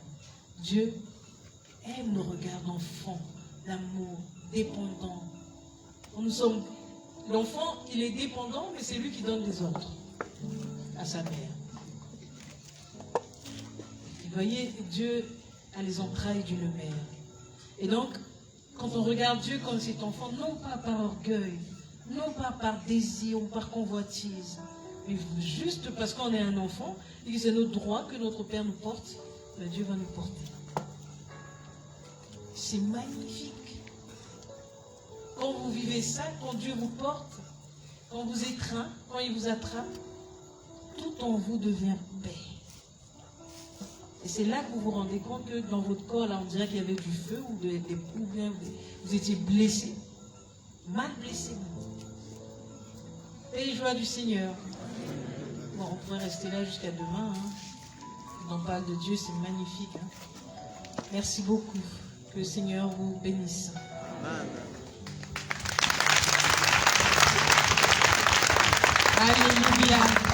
Dieu aime nos regards d'enfant, d'amour, dépendant. L'enfant, il est dépendant, mais c'est lui qui donne des ordres à sa mère. Vous voyez, Dieu à les entrailles d'une mère. Et donc, quand on regarde Dieu comme cet enfant, non pas par orgueil, non pas par désir ou par convoitise, mais juste parce qu'on est un enfant et que c'est notre droit que notre Père nous porte, mais Dieu va nous porter. C'est magnifique. Quand vous vivez ça, quand Dieu vous porte, quand vous étreint, quand il vous attrape, tout en vous devient paix. Et c'est là que vous vous rendez compte que dans votre corps, là, on dirait qu'il y avait du feu ou bien vous étiez blessé. Mal blessé. Et joie du Seigneur. Bon, on pourrait rester là jusqu'à demain. On en parle de Dieu, c'est magnifique. Merci beaucoup. Que le Seigneur vous bénisse. Amen. Alléluia.